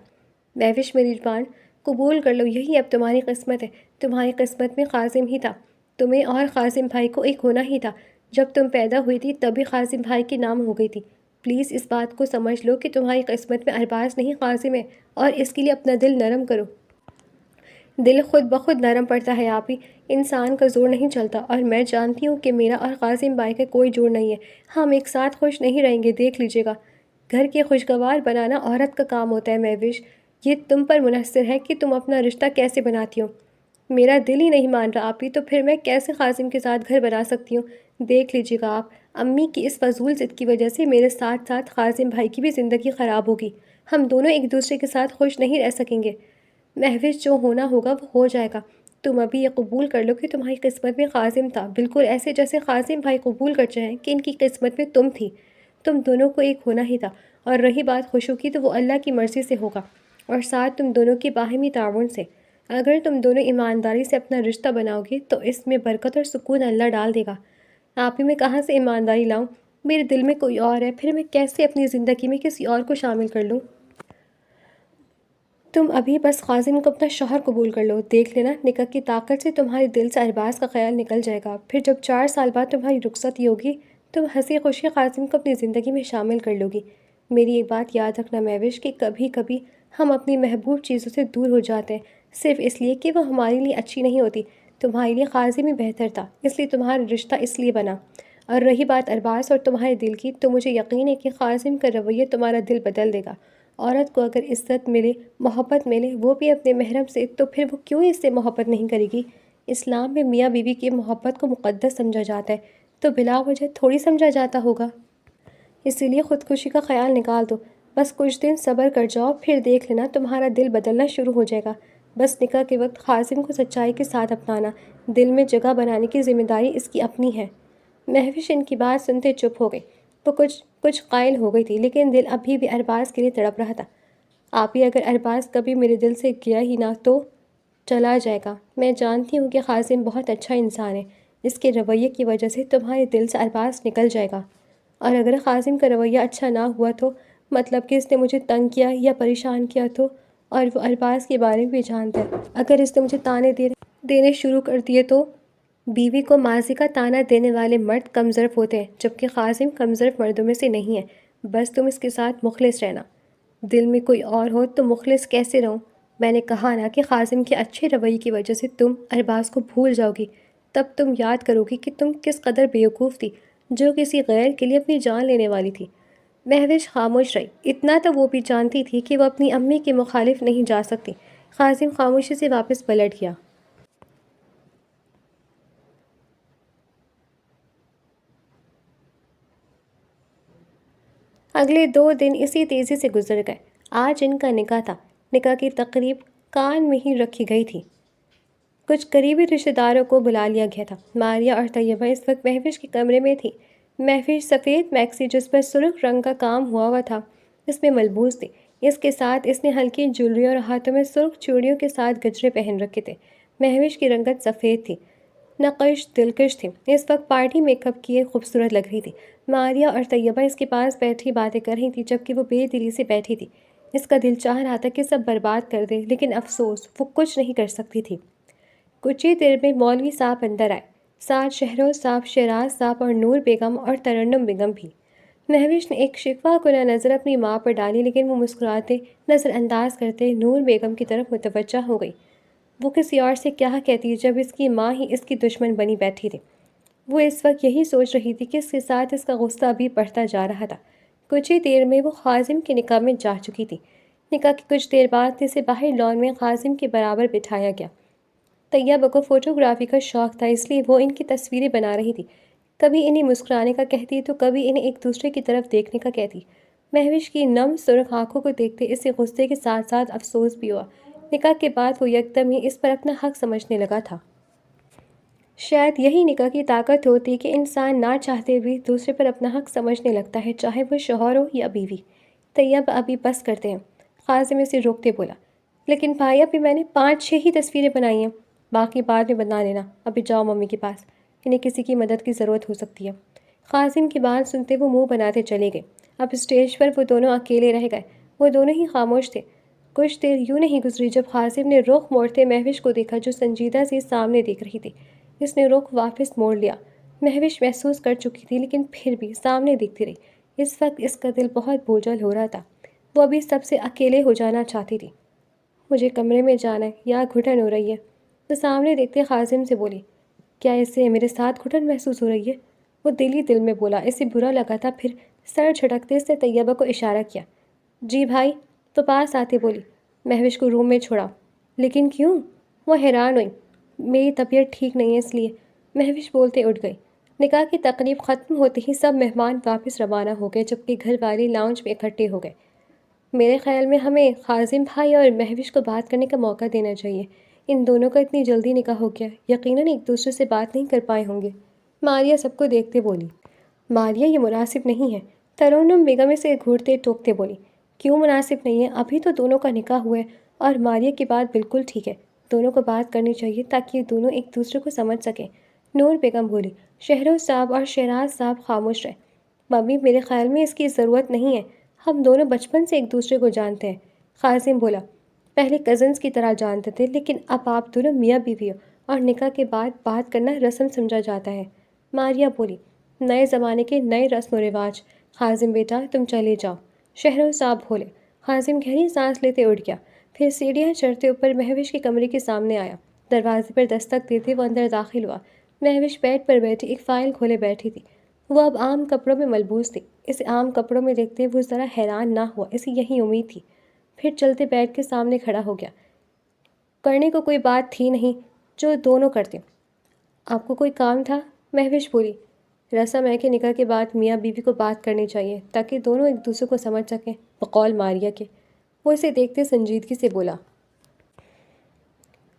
S1: مہوش میری جان، قبول کر لو، یہی اب تمہاری قسمت ہے۔ تمہاری قسمت میں قاسم ہی تھا، تمہیں اور قاسم بھائی کو ایک ہونا ہی تھا۔ جب تم پیدا ہوئی تھی تبھی قاسم بھائی کے نام ہو گئی تھی۔ پلیز اس بات کو سمجھ لو کہ تمہاری قسمت میں ارباز نہیں قاسم ہے، اور اس کے لیے اپنا دل نرم کرو۔ دل خود بخود نرم پڑتا ہے آپ ہی، انسان کا زور نہیں چلتا، اور میں جانتی ہوں کہ میرا اور قاسم بھائی کا کوئی جوڑ نہیں ہے۔ ہم ایک ساتھ خوش نہیں رہیں گے، دیکھ لیجیے گا۔ گھر کے خوشگوار بنانا عورت کا کام ہوتا ہے مہوش، یہ تم پر منحصر ہے کہ تم اپنا رشتہ کیسے بناتی ہو۔ میرا دل ہی نہیں مان رہا آپ ہی، تو پھر میں کیسے قاسم کے ساتھ گھر بنا سکتی ہوں؟ دیکھ لیجیے گا آپ، امی کی اس فضول ضد کی وجہ سے میرے ساتھ ساتھ قاسم بھائی کی بھی زندگی خراب ہوگی۔ ہم دونوں ایک دوسرے کے ساتھ خوش نہیں رہ سکیں گے۔ مہوش، جو ہونا ہوگا وہ ہو جائے گا۔ تم ابھی یہ قبول کر لو کہ تمہاری قسمت میں قاسم تھا، بالکل ایسے جیسے قاسم بھائی قبول کر جائیں کہ ان کی قسمت میں تم تھی۔ تم دونوں کو ایک ہونا ہی تھا، اور رہی بات خوشیوں کی تو وہ اللہ کی مرضی سے ہوگا، اور ساتھ تم دونوں کی باہمی تعاون سے۔ اگر تم دونوں ایمانداری سے اپنا رشتہ بناؤ گے تو اس میں برکت اور سکون اللہ ڈال دے گا۔ آپ ہی، میں کہاں سے ایمانداری لاؤں؟ میرے دل میں کوئی اور ہے، پھر میں کیسے اپنی زندگی میں کسی اور کو شامل کر لوں؟ تم ابھی بس قاسم کو اپنا شوہر قبول کر لو، دیکھ لینا نکاح کی طاقت سے تمہارے دل سے ارباز کا خیال نکل جائے گا۔ پھر جب 4 سال بعد تمہاری رخصتی ہوگی تم ہنسی خوشی قاسم کو اپنی زندگی میں شامل کر لو گی۔ میری ایک بات یاد رکھنا مہوش، کہ کبھی کبھی ہم اپنی محبوب چیزوں سے دور ہو جاتے ہیں صرف اس لیے کہ وہ ہمارے لیے اچھی نہیں ہوتی۔ تمہارے لیے قاسم ہی بہتر تھا، اس لیے تمہارا رشتہ اس لیے بنا۔ اور رہی بات ارباز اور تمہارے دل کی، تو مجھے یقین ہے کہ قاسم کا رویہ تمہارا دل بدل دے گا۔ عورت کو اگر عزت ملے، محبت ملے، وہ بھی اپنے محرم سے، تو پھر وہ کیوں اس سے محبت نہیں کرے گی؟ اسلام میں میاں بیوی کی محبت کو مقدس سمجھا جاتا ہے، تو بلا وجہ تھوڑی سمجھا جاتا ہوگا۔ اسی لیے خودکشی کا خیال نکال دو، بس کچھ دن صبر کر جاؤ، پھر دیکھ لینا تمہارا دل بدلنا شروع ہو جائے گا۔ بس نکاح کے وقت قاسم کو سچائی کے ساتھ اپنانا، دل میں جگہ بنانے کی ذمہ داری اس کی اپنی ہے۔ مہوش ان کی بات سنتے چپ ہو گئی۔ وہ کچھ قائل ہو گئی تھی، لیکن دل ابھی بھی ارباز کے لیے تڑپ رہا تھا۔ آپ ہی، اگر ارباز کبھی میرے دل سے گیا ہی نہ تو چلا جائے گا۔ میں جانتی ہوں کہ قاسم بہت اچھا انسان ہے، اس کے رویے کی وجہ سے تمہارے دل سے ارباز نکل جائے گا۔ اور اگر قاسم کا رویہ اچھا نہ ہوا تو مطلب کہ اس نے مجھے تنگ کیا یا پریشان کیا تو، اور وہ ارباز کے بارے میں بھی جانتا ہے، اگر اس نے مجھے تانے دینے شروع کر دیے تو۔ بیوی کو ماضی کا تانا دینے والے مرد کمظرف ہوتے ہیں، جبکہ قاسم کمظرف مردوں میں سے نہیں ہے۔ بس تم اس کے ساتھ مخلص رہنا۔ دل میں کوئی اور ہو تو مخلص کیسے رہوں؟ میں نے کہا نا کہ قاسم کے اچھے رویے کی وجہ سے تم ارباز کو بھول جاؤ گی، تب تم یاد کرو گی کہ تم کس قدر بیوقوف تھی جو کسی غیر کے لیے اپنی جان لینے والی تھی۔ مہوش خاموش رہی، اتنا تو وہ بھی جانتی تھی کہ وہ اپنی امی کے مخالف نہیں جا سکتی۔ قاسم خاموشی سے واپس پلٹ گیا۔ اگلے 2 دن اسی تیزی سے گزر گئے۔ آج ان کا نکاح تھا۔ نکاح کی تقریب کان میں ہی رکھی گئی تھی۔ کچھ قریبی رشتہ داروں کو بلا لیا گیا تھا۔ ماریہ اور طیبہ اس وقت مہوش کے کمرے میں تھی۔ مہوش سفید میکسی جس پر سرخ رنگ کا کام ہوا تھا اس میں ملبوس تھی۔ اس کے ساتھ اس نے ہلکی جویلری اور ہاتھوں میں سرخ چوڑیوں کے ساتھ گجرے پہن رکھے تھے۔ مہوش کی رنگت سفید تھی، نقش دلکش تھی۔ اس وقت پارٹی میک اپ کیے خوبصورت لگ رہی تھی۔ ماریہ اور طیبہ اس کے پاس بیٹھی باتیں کر رہی تھیں جبکہ وہ بے دلی سے بیٹھی تھی۔ اس کا دل چاہ رہا تھا کہ سب برباد کر دے، لیکن افسوس وہ کچھ نہیں کر سکتی تھی۔ کچھ ہی دیر میں مولوی صاحب اندر آئے، ساتھ شہروز صاحب، شیراز صاحب اور نور بیگم اور ترنم بیگم بھی۔ مہوش نے ایک شکوہ کنہ نظر اپنی ماں پر ڈالی، لیکن وہ مسکراتے نظر انداز کرتے نور بیگم کی طرف متوجہ ہو گئی۔ وہ کسی اور سے کیا کہتی جب اس کی ماں ہی اس کی دشمن بنی بیٹھی تھی۔ وہ اس وقت یہی سوچ رہی تھی کہ اس کے ساتھ اس کا غصہ بھی بڑھتا جا رہا تھا۔ کچھ ہی دیر میں وہ خازم کے نکاح میں جا چکی تھی۔ نکاح کی کچھ دیر بعد اسے باہر لان میں خازم کے برابر بٹھایا گیا۔ طیبہ کو فوٹوگرافی کا شوق تھا، اس لیے وہ ان کی تصویریں بنا رہی تھی۔ کبھی انہیں مسکرانے کا کہتی تو کبھی انہیں ایک دوسرے کی طرف دیکھنے کا کہتی۔ مہوش کی نم سرخ آنکھوں کو دیکھتے اسے غصے کے ساتھ ساتھ افسوس بھی ہوا۔ نکاح کے بعد وہ یکدم ہی اس پر اپنا حق سمجھنے لگا تھا۔ شاید یہی نکاح کی طاقت ہوتی کہ انسان نہ چاہتے بھی دوسرے پر اپنا حق سمجھنے لگتا ہے، چاہے وہ شوہر ہو یا بیوی۔ طیب ابھی بس کرتے ہیں، خازم اسے روکتے بولا۔ لیکن بھائی ابھی میں نے 5-6 ہی تصویریں بنائی ہیں، باقی بعد میں بنا لینا، ابھی جاؤ ممی کے پاس، انہیں کسی کی مدد کی ضرورت ہو سکتی ہے۔ خازم کی بات سنتے وہ منہ بناتے چلے گئے۔ اب اسٹیج پر وہ دونوں اکیلے رہ گئے، وہ دونوں ہی خاموش تھے۔ کچھ دیر یوں نہیں گزری جب خازم نے رخ موڑتے مہوش کو دیکھا جو سنجیدہ سی سامنے دیکھ رہی تھی۔ اس نے رخ واپس موڑ لیا۔ مہوش محسوس کر چکی تھی لیکن پھر بھی سامنے دیکھتی رہی۔ اس وقت اس کا دل بہت بوجھل ہو رہا تھا۔ وہ ابھی سب سے اکیلے ہو جانا چاہتی تھی۔ مجھے کمرے میں جانا ہے، یا گھٹن ہو رہی ہے۔ تو سامنے دیکھتے خازم سے بولی، کیا اسے میرے ساتھ گھٹن محسوس ہو رہی ہے؟ وہ دل ہی دل میں بولا، اسے برا لگا تھا۔ پھر سر جھٹکتے اس نے طیبہ کو اشارہ کیا۔ جی بھائی، تو پاس آتے بولی، مہوش کو روم میں چھوڑا۔ لیکن کیوں؟ وہ حیران ہوئی۔ میری طبیعت ٹھیک نہیں ہے اس لیے، مہوش بولتے اٹھ گئی۔ نکاح کی تقریب ختم ہوتے ہی سب مہمان واپس روانہ ہو گئے جبکہ گھر والے لاؤنج میں اکٹھے ہو گئے۔ میرے خیال میں ہمیں خازم بھائی اور مہوش کو بات کرنے کا موقع دینا چاہیے۔ ان دونوں کا اتنی جلدی نکاح ہو گیا، یقیناً ایک دوسرے سے بات نہیں کر پائے ہوں گے۔ ماریہ سب کو دیکھتے بولی۔ ماریہ یہ مناسب نہیں ہے، ترنم بیگم اسے گھورتے ٹوکتے بولی۔ کیوں مناسب نہیں ہے؟ ابھی تو دونوں کا نکاح ہوا ہے اور ماریہ کی بات بالکل ٹھیک ہے، دونوں کو بات کرنی چاہیے تاکہ یہ دونوں ایک دوسرے کو سمجھ سکیں۔ نور بیگم بولی۔ شہروز صاحب اور شیراز صاحب خاموش رہے۔ ممی میرے خیال میں اس کی ضرورت نہیں ہے، ہم دونوں بچپن سے ایک دوسرے کو جانتے ہیں۔ خازم بولا۔ پہلے کزنز کی طرح جانتے تھے لیکن اب آپ دونوں میاں بیوی ہو اور نکاح کے بعد بات کرنا رسم سمجھا جاتا ہے۔ ماریہ بولی۔ نئے زمانے کے نئے رسم و رواج۔ خازم بیٹا تم چلے جاؤ، شہروز صاحب بولے۔ خازم گہری سانس لیتے اٹھ گیا، پھر سیڑھیاں چڑھتے اوپر مہوش کے کمرے کے سامنے آیا۔ دروازے پر دستک دیتے وہ اندر داخل ہوا۔ مہوش بیڈ پر بیٹھی ایک فائل کھولے بیٹھی تھی۔ وہ اب عام کپڑوں میں ملبوس تھی۔ اسے عام کپڑوں میں دیکھتے وہ ذرا حیران نہ ہوا، اسے یہی امید تھی۔ پھر چلتے بیڈ کے سامنے کھڑا ہو گیا۔ کرنے کو کوئی بات تھی نہیں جو دونوں کرتے۔ آپ کو کوئی کام تھا؟ مہوش بولی۔ رسم ہے کہ نکاح کے بعد میاں بیوی کو بات کرنی چاہیے تاکہ دونوں ایک دوسرے کو سمجھ سکیں، بقول ماریہ کے۔ وہ اسے دیکھتے سنجیدگی سے بولا۔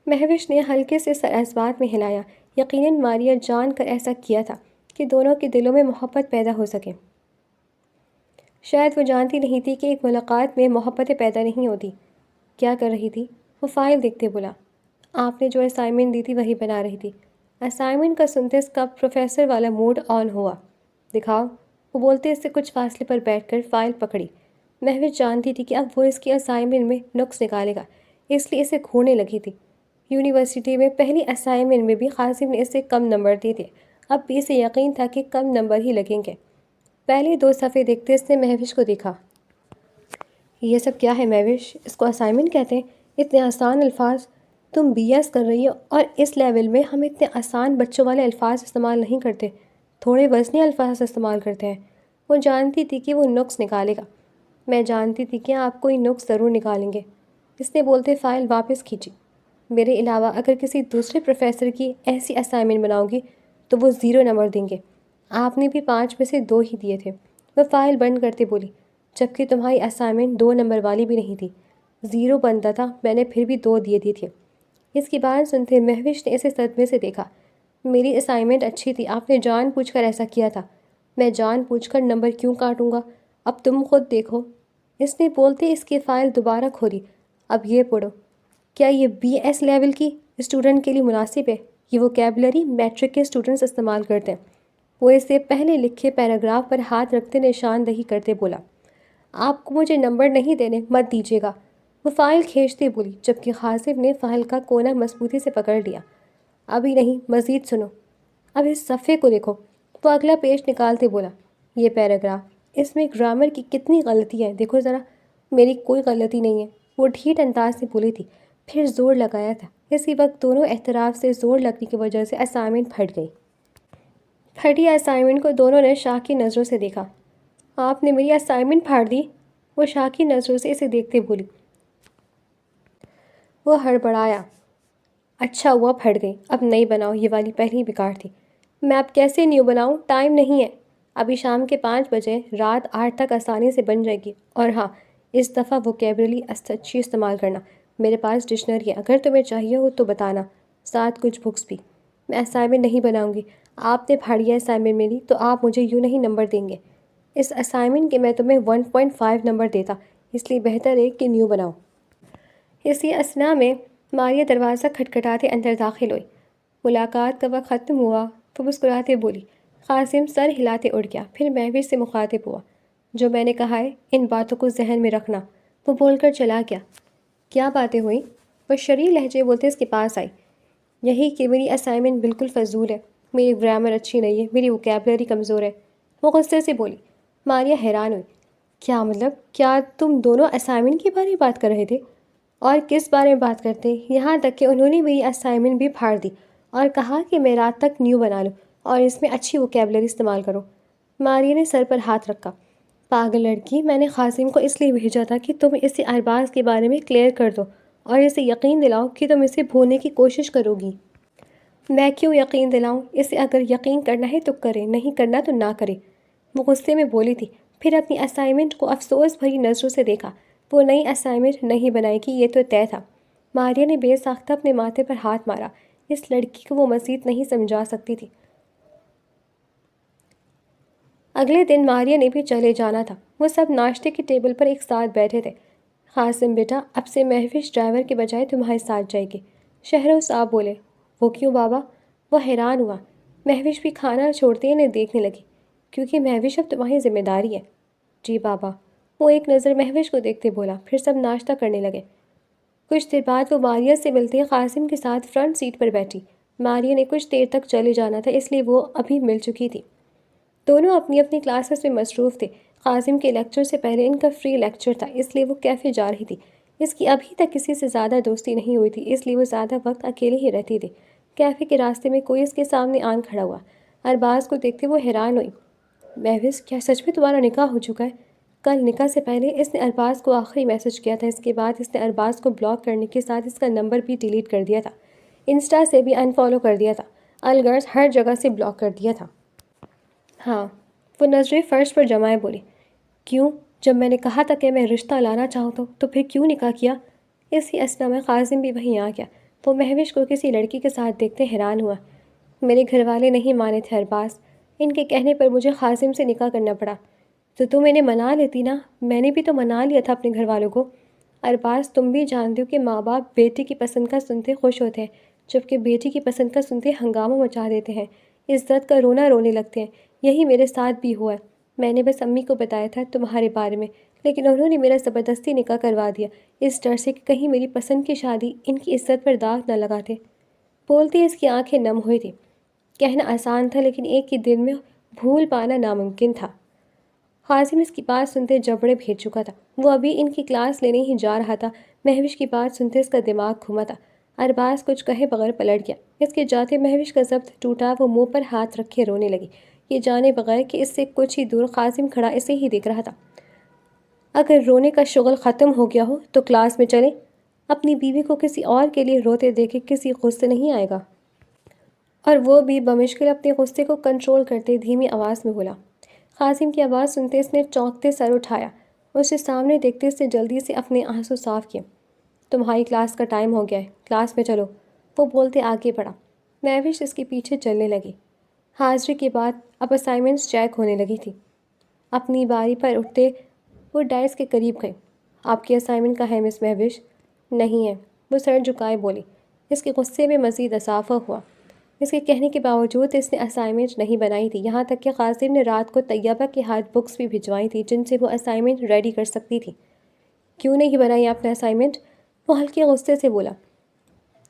S1: مہوش نے ہلکے سے سر اس بات میں ہلایا۔ یقیناً ماریہ جان کر ایسا کیا تھا کہ دونوں کے دلوں میں محبت پیدا ہو سکے۔ شاید وہ جانتی نہیں تھی کہ ایک ملاقات میں محبتیں پیدا نہیں ہوتی۔ کیا کر رہی تھی؟ وہ فائل دیکھتے بولا۔ آپ نے جو اسائنمنٹ دی تھی وہی بنا رہی تھی۔ اسائنمنٹ کا سنتے اس کا پروفیسر والا موڈ آن ہوا۔ دکھاؤ، وہ بولتے اس سے کچھ فاصلے پر بیٹھ کر فائل پکڑی۔ مہوش جانتی تھی کہ اب وہ اس کی اسائنمنٹ میں نقص نکالے گا، اس لیے اسے گھورنے لگی تھی۔ یونیورسٹی میں پہلی اسائنمنٹ میں بھی خازم نے اسے کم نمبر دیے تھے، اب بھی اسے یقین تھا کہ کم نمبر ہی لگیں گے۔ پہلے 2 صفحے دیکھتے اس نے مہوش کو دیکھا۔ یہ سب کیا ہے مہوش؟ اس کو اسائنمنٹ کہتے ہیں؟ اتنے آسان الفاظ؟ تم بی ایس کر رہی ہو اور اس لیول میں ہم اتنے آسان بچوں والے الفاظ استعمال نہیں کرتے، تھوڑے وزنی الفاظ استعمال کرتے ہیں۔ وہ جانتی تھی کہ وہ نقص نکالے گا۔ میں جانتی تھی کہ آپ کوئی نقص ضرور نکالیں گے، اس نے بولتے فائل واپس کھینچی۔ میرے علاوہ اگر کسی دوسرے پروفیسر کی ایسی اسائنمنٹ بناؤ گی تو وہ 0 نمبر دیں گے۔ آپ نے بھی 5 میں سے 2 ہی دیے تھے۔ وہ فائل بند کرتے بولی، جبکہ تمہاری اسائنمنٹ 2 نمبر والی بھی نہیں تھی، 0 بنتا تھا، میں نے پھر بھی 2 دیے تھے۔ اس کی بات سنتے مہوش نے اسے صدمے سے دیکھا۔ میری اسائنمنٹ اچھی تھی، آپ نے جان بوجھ کر ایسا کیا تھا۔ میں جان بوجھ کر نمبر کیوں کاٹوں گا؟ اب تم خود دیکھو۔ اس نے بولتے اس کی فائل دوبارہ کھولی۔ اب یہ پڑھو۔ کیا یہ BS لیول کی اسٹوڈنٹ کے لیے مناسب ہے؟ یہ ووکیبلری میٹرک کے اسٹوڈنٹس استعمال کرتے ہیں۔ وہ اسے پہلے لکھے پیراگراف پر ہاتھ رکھتے نشاندہی کرتے بولا، آپ کو مجھے نمبر نہیں دینے، مت دیجیے گا۔ وہ فائل کھینچتے بولی، جبکہ قاسم نے فائل کا کونا مضبوطی سے پکڑ لیا۔ ابھی نہیں، مزید سنو، اب اس صفحے کو دیکھو۔ وہ اگلا پیج نکالتے بولا، یہ پیراگراف، اس میں گرامر کی کتنی غلطی ہے، دیکھو ذرا۔ میری کوئی غلطی نہیں ہے، وہ ڈھیٹ انداز سے بولی تھی، پھر زور لگایا تھا۔ اسی وقت دونوں اعتراف سے زور لگنے کی وجہ سے اسائنمنٹ پھٹ گئی۔ پھٹی اسائنمنٹ کو دونوں نے شاکی نظروں سے دیکھا۔ آپ نے میری اسائنمنٹ پھاڑ دی؟ وہ شاکی نظروں سے اسے دیکھتے بولی۔ وہ ہڑبڑایا، اچھا ہوا پھٹ گئی، اب نئی بناؤ، یہ والی پہلی بیکار تھی۔ میں اب کیسے نیو بناؤں؟ ٹائم نہیں ہے۔ ابھی شام کے 5 بجے، رات 8 تک آسانی سے بن جائے گی۔ اور ہاں، اس دفعہ ووکیبلری اچھی استعمال کرنا۔ میرے پاس ڈکشنری ہے، اگر تمہیں چاہیے ہو تو بتانا، ساتھ کچھ بکس بھی۔ میں اسائنمنٹ نہیں بناؤں گی۔ آپ نے پھاڑی ہے اسائنمنٹ میری، تو آپ مجھے یوں نہیں نمبر دیں گے۔ اس اسائنمنٹ کے میں تمہیں 1.5 نمبر دیتا، اس لیے بہتر ہے کہ نیو بناؤ۔ اسی اثنا میں ماریہ دروازہ کھٹکھٹاتے اندر داخل ہوئی۔ ملاقات کا وقت ختم ہوا تو مسکراتے بولی۔ قاسم سر ہلاتے اٹھ گیا، پھر مہوش سے مخاطب ہوا، جو میں نے کہا ہے ان باتوں کو ذہن میں رکھنا۔ وہ بول کر چلا گیا۔ کیا باتیں ہوئیں؟ وہ شریر لہجے بولتے اس کے پاس آئی۔ یہی کہ میری اسائنمنٹ بالکل فضول ہے، میری گرامر اچھی نہیں ہے، میری ووکیبلری کمزور ہے۔ وہ غصے سے بولی۔ ماریہ حیران ہوئی۔ کیا مطلب؟ کیا تم دونوں اسائنمنٹ کے بارے میں بات کر رہے تھے؟ اور کس بارے میں بات کرتے؟ یہاں تک کہ انہوں نے میری اسائنمنٹ بھی پھاڑ دی اور کہا کہ میں رات تک نیو بنا لوں اور اس میں اچھی ووکیبلری استعمال کرو۔ ماریہ نے سر پر ہاتھ رکھا۔ پاگل لڑکی، میں نے قاسم کو اس لیے بھیجا تھا کہ تم اسے ارباز کے بارے میں کلیئر کر دو اور اسے یقین دلاؤ کہ تم اسے بھولنے کی کوشش کرو گی۔ میں کیوں یقین دلاؤں؟ اسے اگر یقین کرنا ہے تو کرے، نہیں کرنا تو نہ کرے۔ وہ غصے میں بولی تھی، پھر اپنی اسائنمنٹ کو افسوس بھری نظروں سے دیکھا۔ وہ نئی اسائنمنٹ نہیں بنائے گی، یہ تو طے تھا۔ ماریہ نے بے ساختہ اپنے ماتھے پر ہاتھ مارا۔ اس لڑکی کو وہ مزید نہیں سمجھا سکتی تھی۔ اگلے دن ماریہ نے بھی چلے جانا تھا۔ وہ سب ناشتے کی ٹیبل پر ایک ساتھ بیٹھے تھے۔ قاسم بیٹا، اب سے مہوش ڈرائیور کے بجائے تمہارے ساتھ جائے گی، شہرو صاحب بولے۔ وہ کیوں بابا؟ وہ حیران ہوا۔ مہوش بھی کھانا چھوڑتے انہیں دیکھنے لگی۔ کیونکہ مہوش اب تمہاری ذمہ داری ہے۔ جی بابا۔ وہ ایک نظر مہوش کو دیکھتے بولا، پھر سب ناشتہ کرنے لگے۔ کچھ دیر بعد وہ ماریہ سے ملتے قاسم کے ساتھ فرنٹ سیٹ پر بیٹھی۔ ماریہ نے کچھ دیر تک چلے جانا تھا، اس لیے وہ ابھی مل چکی تھی۔ دونوں اپنی اپنی کلاسز میں مصروف تھے۔ قاسم کے لیکچر سے پہلے ان کا فری لیکچر تھا، اس لیے وہ کیفے جا رہی تھی۔ اس کی ابھی تک کسی سے زیادہ دوستی نہیں ہوئی تھی، اس لیے وہ زیادہ وقت اکیلے ہی رہتی تھی۔ کیفے کے راستے میں کوئی اس کے سامنے آن کھڑا ہوا۔ ارباز کو دیکھتے وہ حیران ہوئی۔ مہوش، کیا سچ میں تمہارا نکاح ہو چکا ہے؟ کل نکاح سے پہلے اس نے ارباز کو آخری میسج کیا تھا، اس کے بعد اس نے ارباز کو بلاک کرنے کے ساتھ اس کا نمبر بھی ڈیلیٹ کر دیا تھا، انسٹا سے بھی انفالو کر دیا تھا، الغرض ہر جگہ سے بلاک کر دیا تھا۔ ہاں۔ وہ نظریں فرش پر جمائے بولی۔ کیوں؟ جب میں نے کہا تھا کہ میں رشتہ لانا چاہتا ہوں تو پھر کیوں نکاح کیا؟ اسی اثنا میں قاسم بھی وہیں آ گیا۔ وہ مہوش کو کسی لڑکی کے ساتھ دیکھتے حیران ہوا۔ میرے گھر والے نہیں مانے تھے ارباز، ان کے کہنے پر مجھے قاسم سے نکاح کرنا پڑا۔ تو تم انہیں منا لیتی نا؟ میں نے بھی تو منا لیا تھا اپنے گھر والوں کو۔ ارباز، تم بھی جانتے ہو کہ ماں باپ بیٹی کی پسند کا سنتے خوش ہوتے ہیں، جبکہ بیٹی کی پسند کا سنتے ہنگامہ مچا دیتے ہیں، عزت کا رونا رونے لگتے ہیں۔ یہی میرے ساتھ بھی ہوا ہے۔ میں نے بس امی کو بتایا تھا تمہارے بارے میں، لیکن انہوں نے میرا زبردستی نکاح کروا دیا، اس ڈر سے کہ کہیں میری پسند کی شادی ان کی عزت پر داغ نہ لگاتے۔ بولتی اس کی آنکھیں نم ہوئی تھیں۔ کہنا آسان تھا، لیکن ایک ہی دن میں بھول پانا ناممکن تھا۔ قاسم اس کی بات سنتے جبڑے بھیج چکا تھا۔ وہ ابھی ان کی کلاس لینے ہی جا رہا تھا۔ مہوش کی بات سنتے اس کا دماغ گھوما تھا۔ ارباز کچھ کہے بغیر پلٹ گیا۔ اس کے جاتے مہوش کا ضبط ٹوٹا، وہ منہ پر ہاتھ رکھے رونے لگی، یہ جانے بغیر کہ اس سے کچھ ہی دور قاسم کھڑا اسے ہی دیکھ رہا تھا۔ اگر رونے کا شغل ختم ہو گیا ہو تو کلاس میں چلیں۔ اپنی بیوی کو کسی اور کے لیے روتے دیکھے کسی غصے نہیں آئے گا، اور وہ بھی بمشکل اپنے غصے کو کنٹرول کرتے دھیمی آواز میں بولا۔ قاسم کی آواز سنتے اس نے چونکتے سر اٹھایا، اسے سامنے دیکھتے اس سے جلدی سے اپنے آنسو صاف کیے۔ تمہاری کلاس کا ٹائم ہو گیا ہے، کلاس میں چلو، وہ بولتے آگے بڑھا۔ مہوش اس کے پیچھے چلنے لگی۔ حاضری کے بعد اب اسائنمنٹس چیک ہونے لگی تھی۔ اپنی باری پر اٹھتے وہ ڈائس کے قریب گئی۔ آپ کی اسائنمنٹ کا ہے مس مہوش؟ نہیں ہے، وہ سر جھکائے بولی۔ اس کے غصے میں مزید اضافہ ہوا۔ اس کے کہنے کے باوجود اس نے اسائنمنٹ نہیں بنائی تھی، یہاں تک کہ قاسم نے رات کو طیبہ کے ہاتھ بکس بھی بھجوائی تھی جن سے وہ اسائنمنٹ ریڈی کر سکتی تھی۔ کیوں نہیں بنائی آپ نے اسائنمنٹ؟ وہ ہلکے غصے سے بولا۔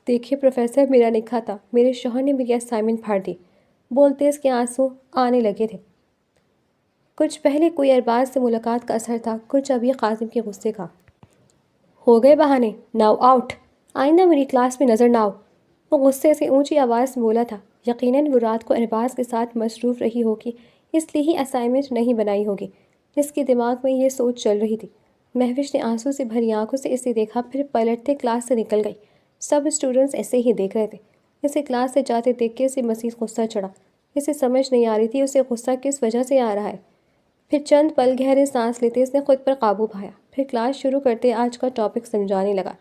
S1: دیکھیے پروفیسر، میرا نکاح تھا، میرے شوہر نے میری اسائنمنٹ پھاڑ دی۔ بولتے اس کے آنسو آنے لگے تھے۔ کچھ پہلے کوئی ارباز سے ملاقات کا اثر تھا، کچھ ابھی قاسم کے غصے کا۔ ہو گئے بہانے، ناؤ آؤٹ، آئندہ میری کلاس میں نظر نہ آؤ۔ وہ غصے سے اونچی آواز میں بولا تھا۔ یقیناً وہ رات کو ارباز کے ساتھ مصروف رہی ہوگی، اس لیے ہی اسائنمنٹ نہیں بنائی ہوگی۔ اس کے دماغ میں یہ سوچ چل رہی تھی۔ مہوش نے آنسو سے بھری آنکھوں سے اسے دیکھا، پھر پلٹتے کلاس سے نکل گئی۔ سب اسٹوڈنٹس ایسے ہی دیکھ رہے تھے۔ اسے کلاس سے جاتے دیکھ کے اسے مزید غصہ چڑھا۔ اسے سمجھ نہیں آ رہی تھی اسے غصہ کس وجہ سے آ رہا ہے۔ پھر چند پل گہرے سانس لیتے اس نے خود پر قابو پایا، پھر کلاس شروع کرتے آج کا ٹاپک سمجھانے لگا۔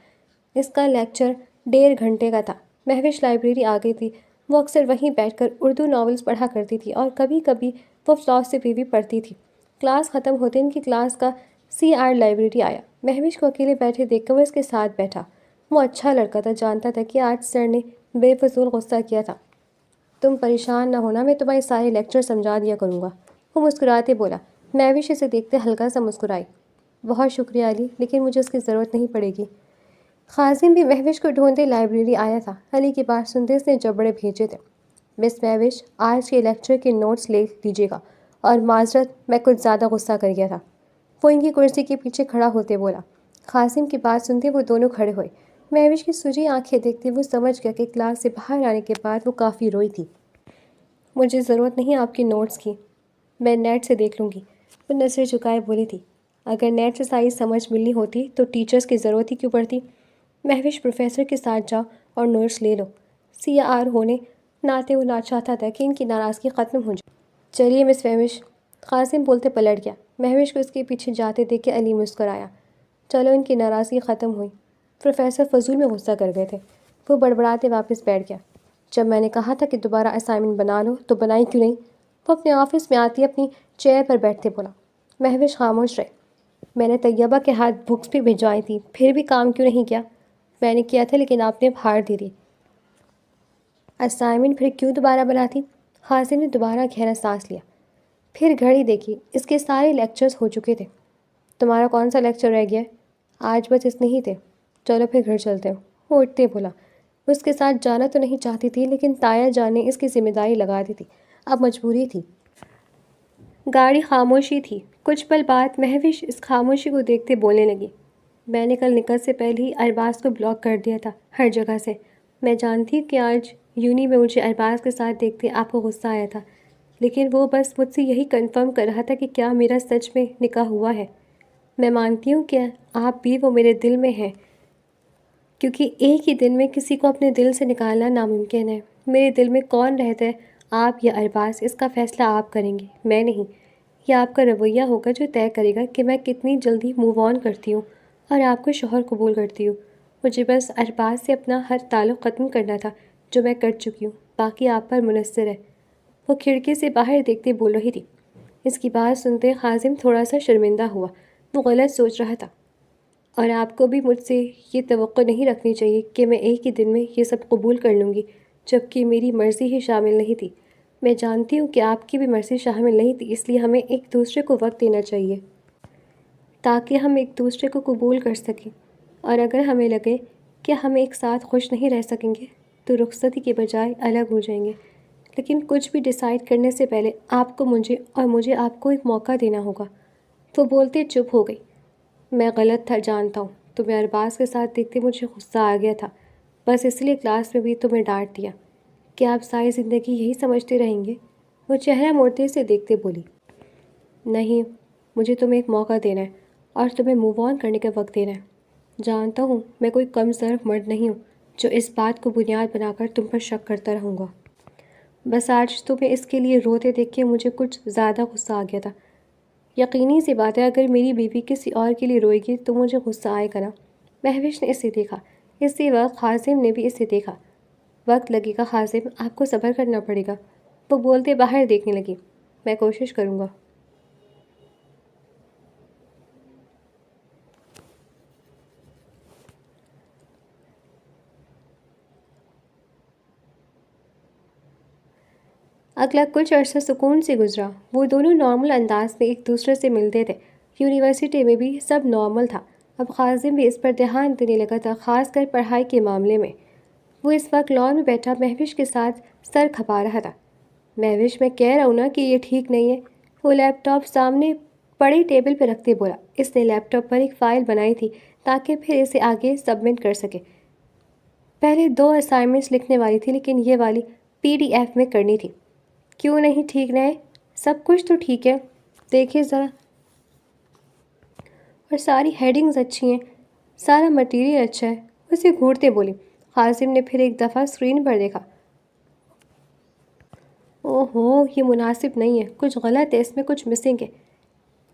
S1: اس کا لیکچر 1.5 گھنٹے کا تھا۔ مہوش لائبریری آ گئی تھی۔ وہ اکثر وہیں بیٹھ کر اردو ناولز پڑھا کرتی تھی اور کبھی کبھی وہ فلاسفی بھی پڑھتی تھی۔ کلاس ختم ہوتے ان کی کلاس کا CR لائبریری آیا۔ مہوش کو اکیلے بیٹھے دیکھ کر وہ اس کے ساتھ بیٹھا۔ وہ اچھا لڑکا تھا، جانتا تھا کہ آج سر نے بے فضول غصہ کیا تھا۔ تم پریشان نہ ہونا، میں تمہارے سارے لیکچر سمجھا دیا کروں گا، وہ مسکراتے بولا۔ مہوش اسے دیکھتے ہلکا سا مسکرائی۔ بہت شکریہ علی، لیکن مجھے اس کی ضرورت نہیں پڑے گی۔ قاسم بھی مہوش کو ڈھونڈتے لائبریری آیا تھا۔ علی کی بات سنتے اس نے جبڑے بھیجے تھے۔ مس مہوش، آج کے لیکچر کے نوٹس لے لیجیے گا، اور معذرت، میں کچھ زیادہ غصہ کر گیا تھا، وہ ان کی کرسی کے پیچھے کھڑا ہوتے بولا۔ قاسم کی بات سنتے وہ دونوں کھڑے ہوئے۔ مہوش کی سجی آنکھیں دیکھتے وہ سمجھ گیا کہ کلاس سے باہر آنے کے بعد وہ کافی روئی تھی۔ مجھے ضرورت نہیں آپ کے نوٹس کی، میں نیٹ سے دیکھ لوں گی، وہ نظر جھکائے بولی تھی۔ اگر نیٹ سے ساری سمجھ ملنی ہوتی تو ٹیچرز کی ضرورت ہی کیوں پڑتی؟ مہوش، پروفیسر کے ساتھ جاؤ اور نوٹس لے لو۔ CR ہونے ناطے وہ چاہتا تھا کہ ان کی ناراضگی ختم ہو جائے۔ چلیے مس مہوش، قاسم بولتے پلٹ گیا۔ مہوش کو اس کے پیچھے جاتے دیکھ کے علی مسکرایا۔ چلو ان کی ناراضگی ختم ہوئی، پروفیسر فضول میں غصہ کر گئے تھے۔ وہ بڑبڑاتے واپس بیٹھ گیا۔ جب میں نے کہا تھا کہ دوبارہ اسائنمنٹ بنا لو تو بنائی کیوں نہیں؟ وہ اپنے آفس میں آتی اپنی چیئر پر بیٹھتے بولا۔ مہوش خاموش رہے۔ میں نے طیبہ کے ہاتھ بکس بھی بھجوائی تھی، پھر بھی کام کیوں نہیں کیا؟ میں نے کیا تھا لیکن آپ نے پھاڑ دی تھی۔ اسائنمنٹ پھر کیوں دوبارہ بناتی؟ قاسم نے دوبارہ گہرا سانس لیا۔ پھر گھڑی دیکھی، اس کے سارے لیکچرز ہو چکے تھے۔ تمہارا کون سا لیکچر رہ گیا؟ آج بس اتنے ہی تھے، چلو پھر گھر چلتے ہو، وہ اٹھتے بولا۔ وہ اس کے ساتھ جانا تو نہیں چاہتی تھی لیکن تایا جان نے اس کی ذمہ داری لگا دی تھی، اب مجبوری تھی۔ گاڑی خاموشی تھی۔ کچھ پل بعد مہوش اس خاموشی کو دیکھتے بولنے لگی۔ میں نے کل نکل سے پہلے ہی ارباز کو بلاک کر دیا تھا ہر جگہ سے۔ میں جانتی ہوں کہ آج یونی میں مجھے ارباز کے ساتھ دیکھتے آپ کو غصہ آیا تھا، لیکن وہ بس مجھ سے یہی کنفرم کر رہا تھا کہ کیا میرا سچ میں نکاح ہوا ہے۔ میں مانتی ہوں کہ آپ بھی وہ میرے دل میں ہیں، کیونکہ ایک ہی دن میں کسی کو اپنے دل سے نکالنا ناممکن ہے۔ میرے دل میں کون رہتا ہے، آپ یا ارباز، اس کا فیصلہ آپ کریں گے، میں نہیں۔ یہ آپ کا رویہ ہوگا جو طے کرے گا کہ میں کتنی جلدی موو آن کرتی ہوں اور آپ کو شوہر قبول کرتی ہوں۔ مجھے بس ارباز سے اپنا ہر تعلق ختم کرنا تھا، جو میں کر چکی ہوں، باقی آپ پر منحصر ہے۔ وہ کھڑکی سے باہر دیکھتے بول رہی تھی۔ اس کی بات سنتے قاسم تھوڑا سا شرمندہ ہوا۔ وہ غلط سوچ رہا تھا، اور آپ کو بھی مجھ سے یہ توقع نہیں رکھنی چاہیے کہ میں ایک ہی دن میں یہ سب قبول کر لوں گی، جبکہ میری مرضی ہی شامل نہیں تھی۔ میں جانتی ہوں کہ آپ کی بھی مرضی شامل نہیں تھی، اس لیے ہمیں ایک دوسرے کو وقت دینا چاہیے تاکہ ہم ایک دوسرے کو قبول کر سکیں، اور اگر ہمیں لگے کہ ہم ایک ساتھ خوش نہیں رہ سکیں گے تو رخصتی کے بجائے الگ ہو جائیں گے۔ لیکن کچھ بھی ڈیسائیڈ کرنے سے پہلے آپ کو مجھے اور مجھے آپ کو ایک موقع دینا ہوگا۔ وہ بولتے چپ ہو گئی۔ میں غلط تھا جانتا ہوں، تمہیں ارباز کے ساتھ دیکھتے مجھے غصہ آ گیا تھا، بس اس لیے کلاس میں بھی تمہیں ڈانٹ دیا۔ کیا آپ ساری زندگی یہی سمجھتے رہیں گے؟ وہ چہرہ موڑتے سے دیکھتے بولی۔ نہیں، مجھے تمہیں ایک موقع دینا ہے اور تمہیں موو آن کرنے کا وقت دینا ہے۔ جانتا ہوں میں کوئی کم ظرف مرد نہیں ہوں جو اس بات کو بنیاد بنا کر تم پر شک کرتا رہوں گا، بس آج تمہیں اس کے لیے روتے دیکھ کے مجھے کچھ زیادہ غصہ آ گیا تھا۔ یقینی سی بات ہے اگر میری بیوی کسی اور کے لیے روئے گی تو مجھے غصہ آئے گا نا۔ مہوش نے اسے دیکھا، اسی وقت قاسم نے بھی اسے دیکھا۔ وقت لگے گا قاسم، آپ کو صبر کرنا پڑے گا، وہ بولتے باہر دیکھنے لگی۔ میں کوشش کروں گا۔ اگلا کچھ عرصہ سکون سے گزرا۔ وہ دونوں نارمل انداز میں ایک دوسرے سے ملتے تھے۔ یونیورسٹی میں بھی سب نارمل تھا۔ اب قاسم بھی اس پر دھیان دینے لگا تھا، خاص کر پڑھائی کے معاملے میں۔ وہ اس وقت لان میں بیٹھا مہوش کے ساتھ سر کھپا رہا تھا۔ مہوش، میں کہہ رہا ہوں نا کہ یہ ٹھیک نہیں ہے۔ وہ لیپ ٹاپ سامنے پڑی ٹیبل پہ رکھتے بولا۔ اس نے لیپ ٹاپ پر ایک فائل بنائی تھی تاکہ پھر اسے آگے سبمٹ کر سکے۔ پہلے 2 اسائنمنٹس لکھنے والی تھی لیکن یہ والی PDF میں کرنی تھی۔ کیوں نہیں ٹھیک رہے؟ سب کچھ تو ٹھیک ہے، دیکھیے ذرا، اور ساری ہیڈنگز اچھی ہیں، سارا مٹیریل اچھا ہے۔ اسے گھورتے بولی۔ قاسم نے پھر ایک دفعہ اسکرین پر دیکھا۔ اوہو، یہ مناسب نہیں ہے، کچھ غلط ہے، اس میں کچھ مسنگ ہے۔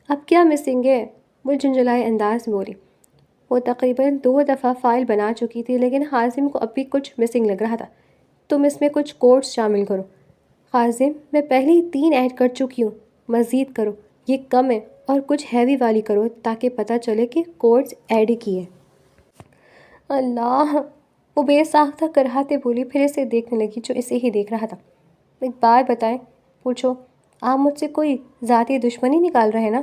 S1: اب کیا مسنگ ہے؟ وہ جھنجھلائے انداز میں بولی۔ وہ تقریباً 2 دفعہ فائل بنا چکی تھی لیکن قاسم کو اب بھی کچھ مسنگ لگ رہا تھا۔ تم اس میں کچھ کوڈز شامل کرو۔ قاسم، میں پہلے ہی 3 ایڈ کر چکی ہوں، مزید کرو، یہ کم ہے، اور کچھ ہیوی والی کرو تاکہ پتہ چلے کہ کوڈز ایڈ کیے۔ اللہ، وہ بے ساختہ کراہتے بولی، پھر اسے دیکھنے لگی جو اسے ہی دیکھ رہا تھا۔ ایک بات بتائیں، پوچھو، آپ مجھ سے کوئی ذاتی دشمنی نکال رہے ہیں نا؟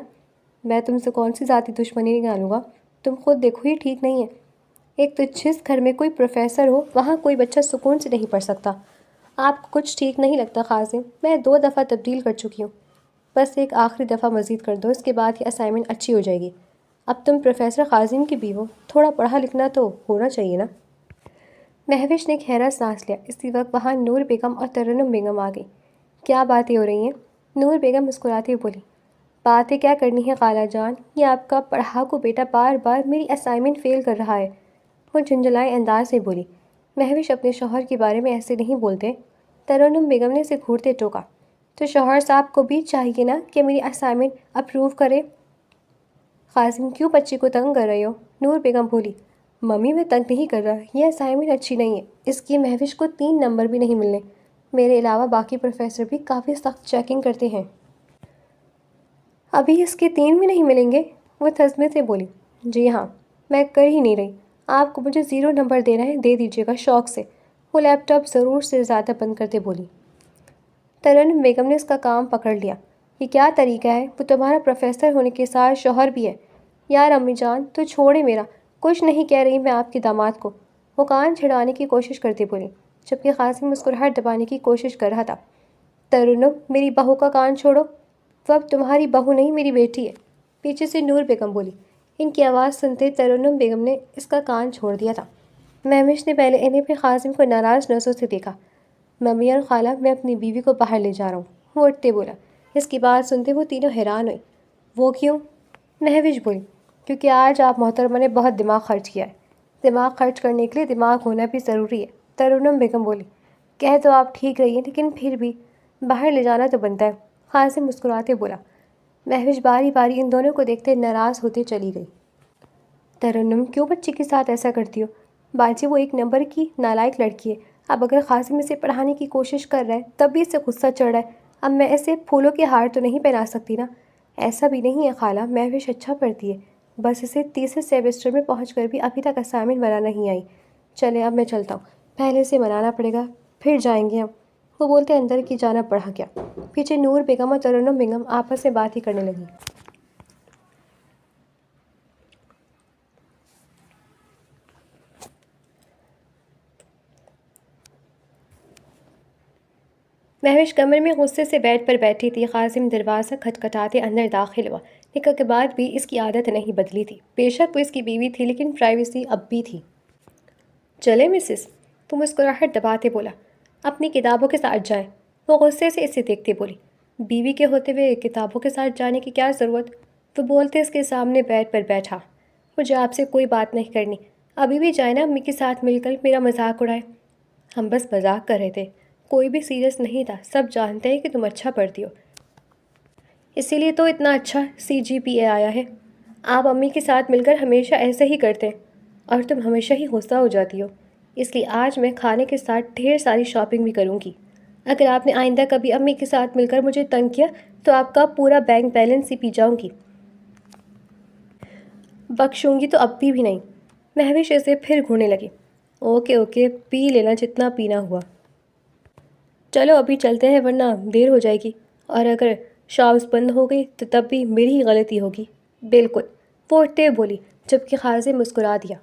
S1: میں تم سے کون سی ذاتی دشمنی نکالوں گا؟ تم خود دیکھو، یہ ٹھیک نہیں ہے۔ ایک تو جس گھر میں کوئی پروفیسر ہو وہاں کوئی بچہ سکون سے نہیں پڑھ سکتا۔ آپ کو کچھ ٹھیک نہیں لگتا قاسم؟ میں 2 دفعہ تبدیل کر چکی ہوں، بس ایک آخری دفعہ مزید کر دو، اس کے بعد یہ اسائنمنٹ اچھی ہو جائے گی۔ اب تم پروفیسر قاسم کی بھی ہو، تھوڑا پڑھا لکھنا تو ہونا چاہیے نا۔ مہوش نے گہرا سانس لیا۔ اسی وقت وہاں نور بیگم اور ترنم بیگم آ گئی۔ کیا باتیں ہو رہی ہیں؟ نور بیگم مسکراتے ہوئے بولی۔ باتیں کیا کرنی ہے خالہ جان، یہ آپ کا پڑھاکو بیٹا بار بار میری اسائنمنٹ فیل کر رہا ہے۔ وہ جھنجھلائے انداز میں بولی۔ مہوش، اپنے شوہر کے بارے میں ایسے نہیں بولتے۔ ترنم بیگم نے اسے گھورتے ٹوکا۔ تو شوہر صاحب کو بھی چاہیے نا کہ میری اسائنمنٹ اپروو کرے۔ قاسم، کیوں بچی کو تنگ کر رہے ہو؟ نور بیگم بولی۔ ممی، میں تنگ نہیں کر رہا، یہ اسائنمنٹ اچھی نہیں ہے، اس کی مہوش کو 3 نمبر بھی نہیں ملنے۔ میرے علاوہ باقی پروفیسر بھی کافی سخت چیکنگ کرتے ہیں۔ ابھی اس کے 3 بھی نہیں ملیں گے؟ وہ تھزمے سے بولی۔ جی ہاں، میں کر ہی نہیں رہی، آپ کو مجھے 0 نمبر دینا ہے، دے دیجیے گا شوق سے۔ وہ لیپ ٹاپ ضرور سے زیادہ بند کرتے بولی۔ ترنم بیگم نے اس کا کام پکڑ لیا۔ یہ کیا طریقہ ہے؟ وہ تمہارا پروفیسر ہونے کے ساتھ شوہر بھی ہے۔ یار امی جان، تو چھوڑے میرا، کچھ نہیں کہہ رہی میں آپ کے داماد کو۔ وہ کان چھڑانے کی کوشش کرتی بولی، جبکہ قاسم مسکراہٹ دبانے کی کوشش کر رہا تھا۔ ترنم، میری بہو کا کان چھوڑو، وہ اب تمہاری بہو نہیں، میری بیٹی ہے۔ پیچھے سے نور بیگم بولی۔ ان کی آواز سنتے ترنم بیگم نے اس کا کان چھوڑ دیا تھا۔ مہوش نے پہلے انہیں پھر قاسم کو ناراض نظروں سے دیکھا۔ ممی اور خالہ، میں اپنی بیوی کو باہر لے جا رہا ہوں، وہ اٹھتے بولا۔ اس کی بات سنتے وہ تینوں حیران ہوئی۔ وہ کیوں؟ مہوش بولی۔ کیونکہ آج آپ محترمہ نے بہت دماغ خرچ کیا ہے، دماغ خرچ کرنے کے لیے دماغ ہونا بھی ضروری ہے۔ ترنم بیگم بولی۔ کہہ تو آپ ٹھیک رہی ہیں لیکن پھر بھی باہر لے جانا تو بنتا ہے، قاسم مسکراتے بولا۔ مہوش باری باری ان دونوں کو دیکھتے ناراض ہوتے چلی گئی۔ ترنم، کیوں بچی کے ساتھ ایسا کرتی ہو؟ باجی، وہ 1 نمبر کی نالائق لڑکی ہے۔ اب اگر قاسم اسے پڑھانے کی کوشش کر رہا ہے تب بھی اسے غصہ چڑھ رہا ہے۔ اب میں اسے پھولوں کے ہار تو نہیں پہنا سکتی نا؟ ایسا بھی نہیں ہے خالہ، مہوش اچھا پڑھتی ہے، بس اسے 3رے سیمسٹر میں پہنچ کر بھی ابھی تک اسائنمنٹ بنا نہیں آئی۔ چلے اب میں چلتا ہوں، پہلے اسے منانا پڑے گا، پھر جائیں گے ہم۔ وہ بولتے اندر کی جانا پڑھا گیا۔ پیچھے نور بیگم اور ترنم بیگم آپس میں بات ہی کرنے لگی۔ مہوش کمرے میں غصے سے بیڈ پر بیٹھی تھی۔ قاسم دروازہ کھٹکھٹاتے اندر داخل ہوا۔ نکاح کے بعد بھی اس کی عادت نہیں بدلی تھی۔ بے شک وہ اس کی بیوی تھی لیکن پرائیویسی اب بھی تھی۔ چلے مسز، تو مسکراہٹ دباتے بولا۔ اپنی کتابوں کے ساتھ جائیں۔ وہ غصے سے اسے دیکھتے بولی۔ بیوی کے ہوتے ہوئے کتابوں کے ساتھ جانے کی کیا ضرورت؟ وہ بولتے اس کے سامنے بیڈ پر بیٹھا۔ مجھے آپ سے کوئی بات نہیں کرنی، ابھی بھی جائیں نا، امی کے ساتھ مل کر میرا مذاق اڑائے۔ ہم بس مذاق کر رہے تھے، کوئی بھی سیریس نہیں تھا، سب جانتے ہیں کہ تم اچھا پڑھتی ہو، اسی لیے تو اتنا اچھا CGPA آیا ہے۔ آپ امی کے ساتھ مل کر ہمیشہ ایسے ہی کرتے اور تم ہمیشہ ہی غصہ ہو جاتی ہو، اس لیے آج میں کھانے کے ساتھ ڈھیر ساری شاپنگ بھی کروں گی۔ اگر آپ نے آئندہ کبھی امی کے ساتھ مل کر مجھے تنگ کیا تو آپ کا پورا بینک بیلنس ہی پی جاؤں گی۔ بخشوں گی تو اب بھی نہیں۔ مہوش اسے پھر گھورنے لگی۔ اوکے اوکے، پی لینا جتنا پینا ہوا۔ چلو ابھی چلتے ہیں ورنہ دیر ہو جائے گی، اور اگر شاپس بند ہو گئی تو تب بھی میری ہی غلطی ہوگی۔ بالکل، وہ اٹھتے ہوئے بولی، جبکہ خاصے مسکرا دیا۔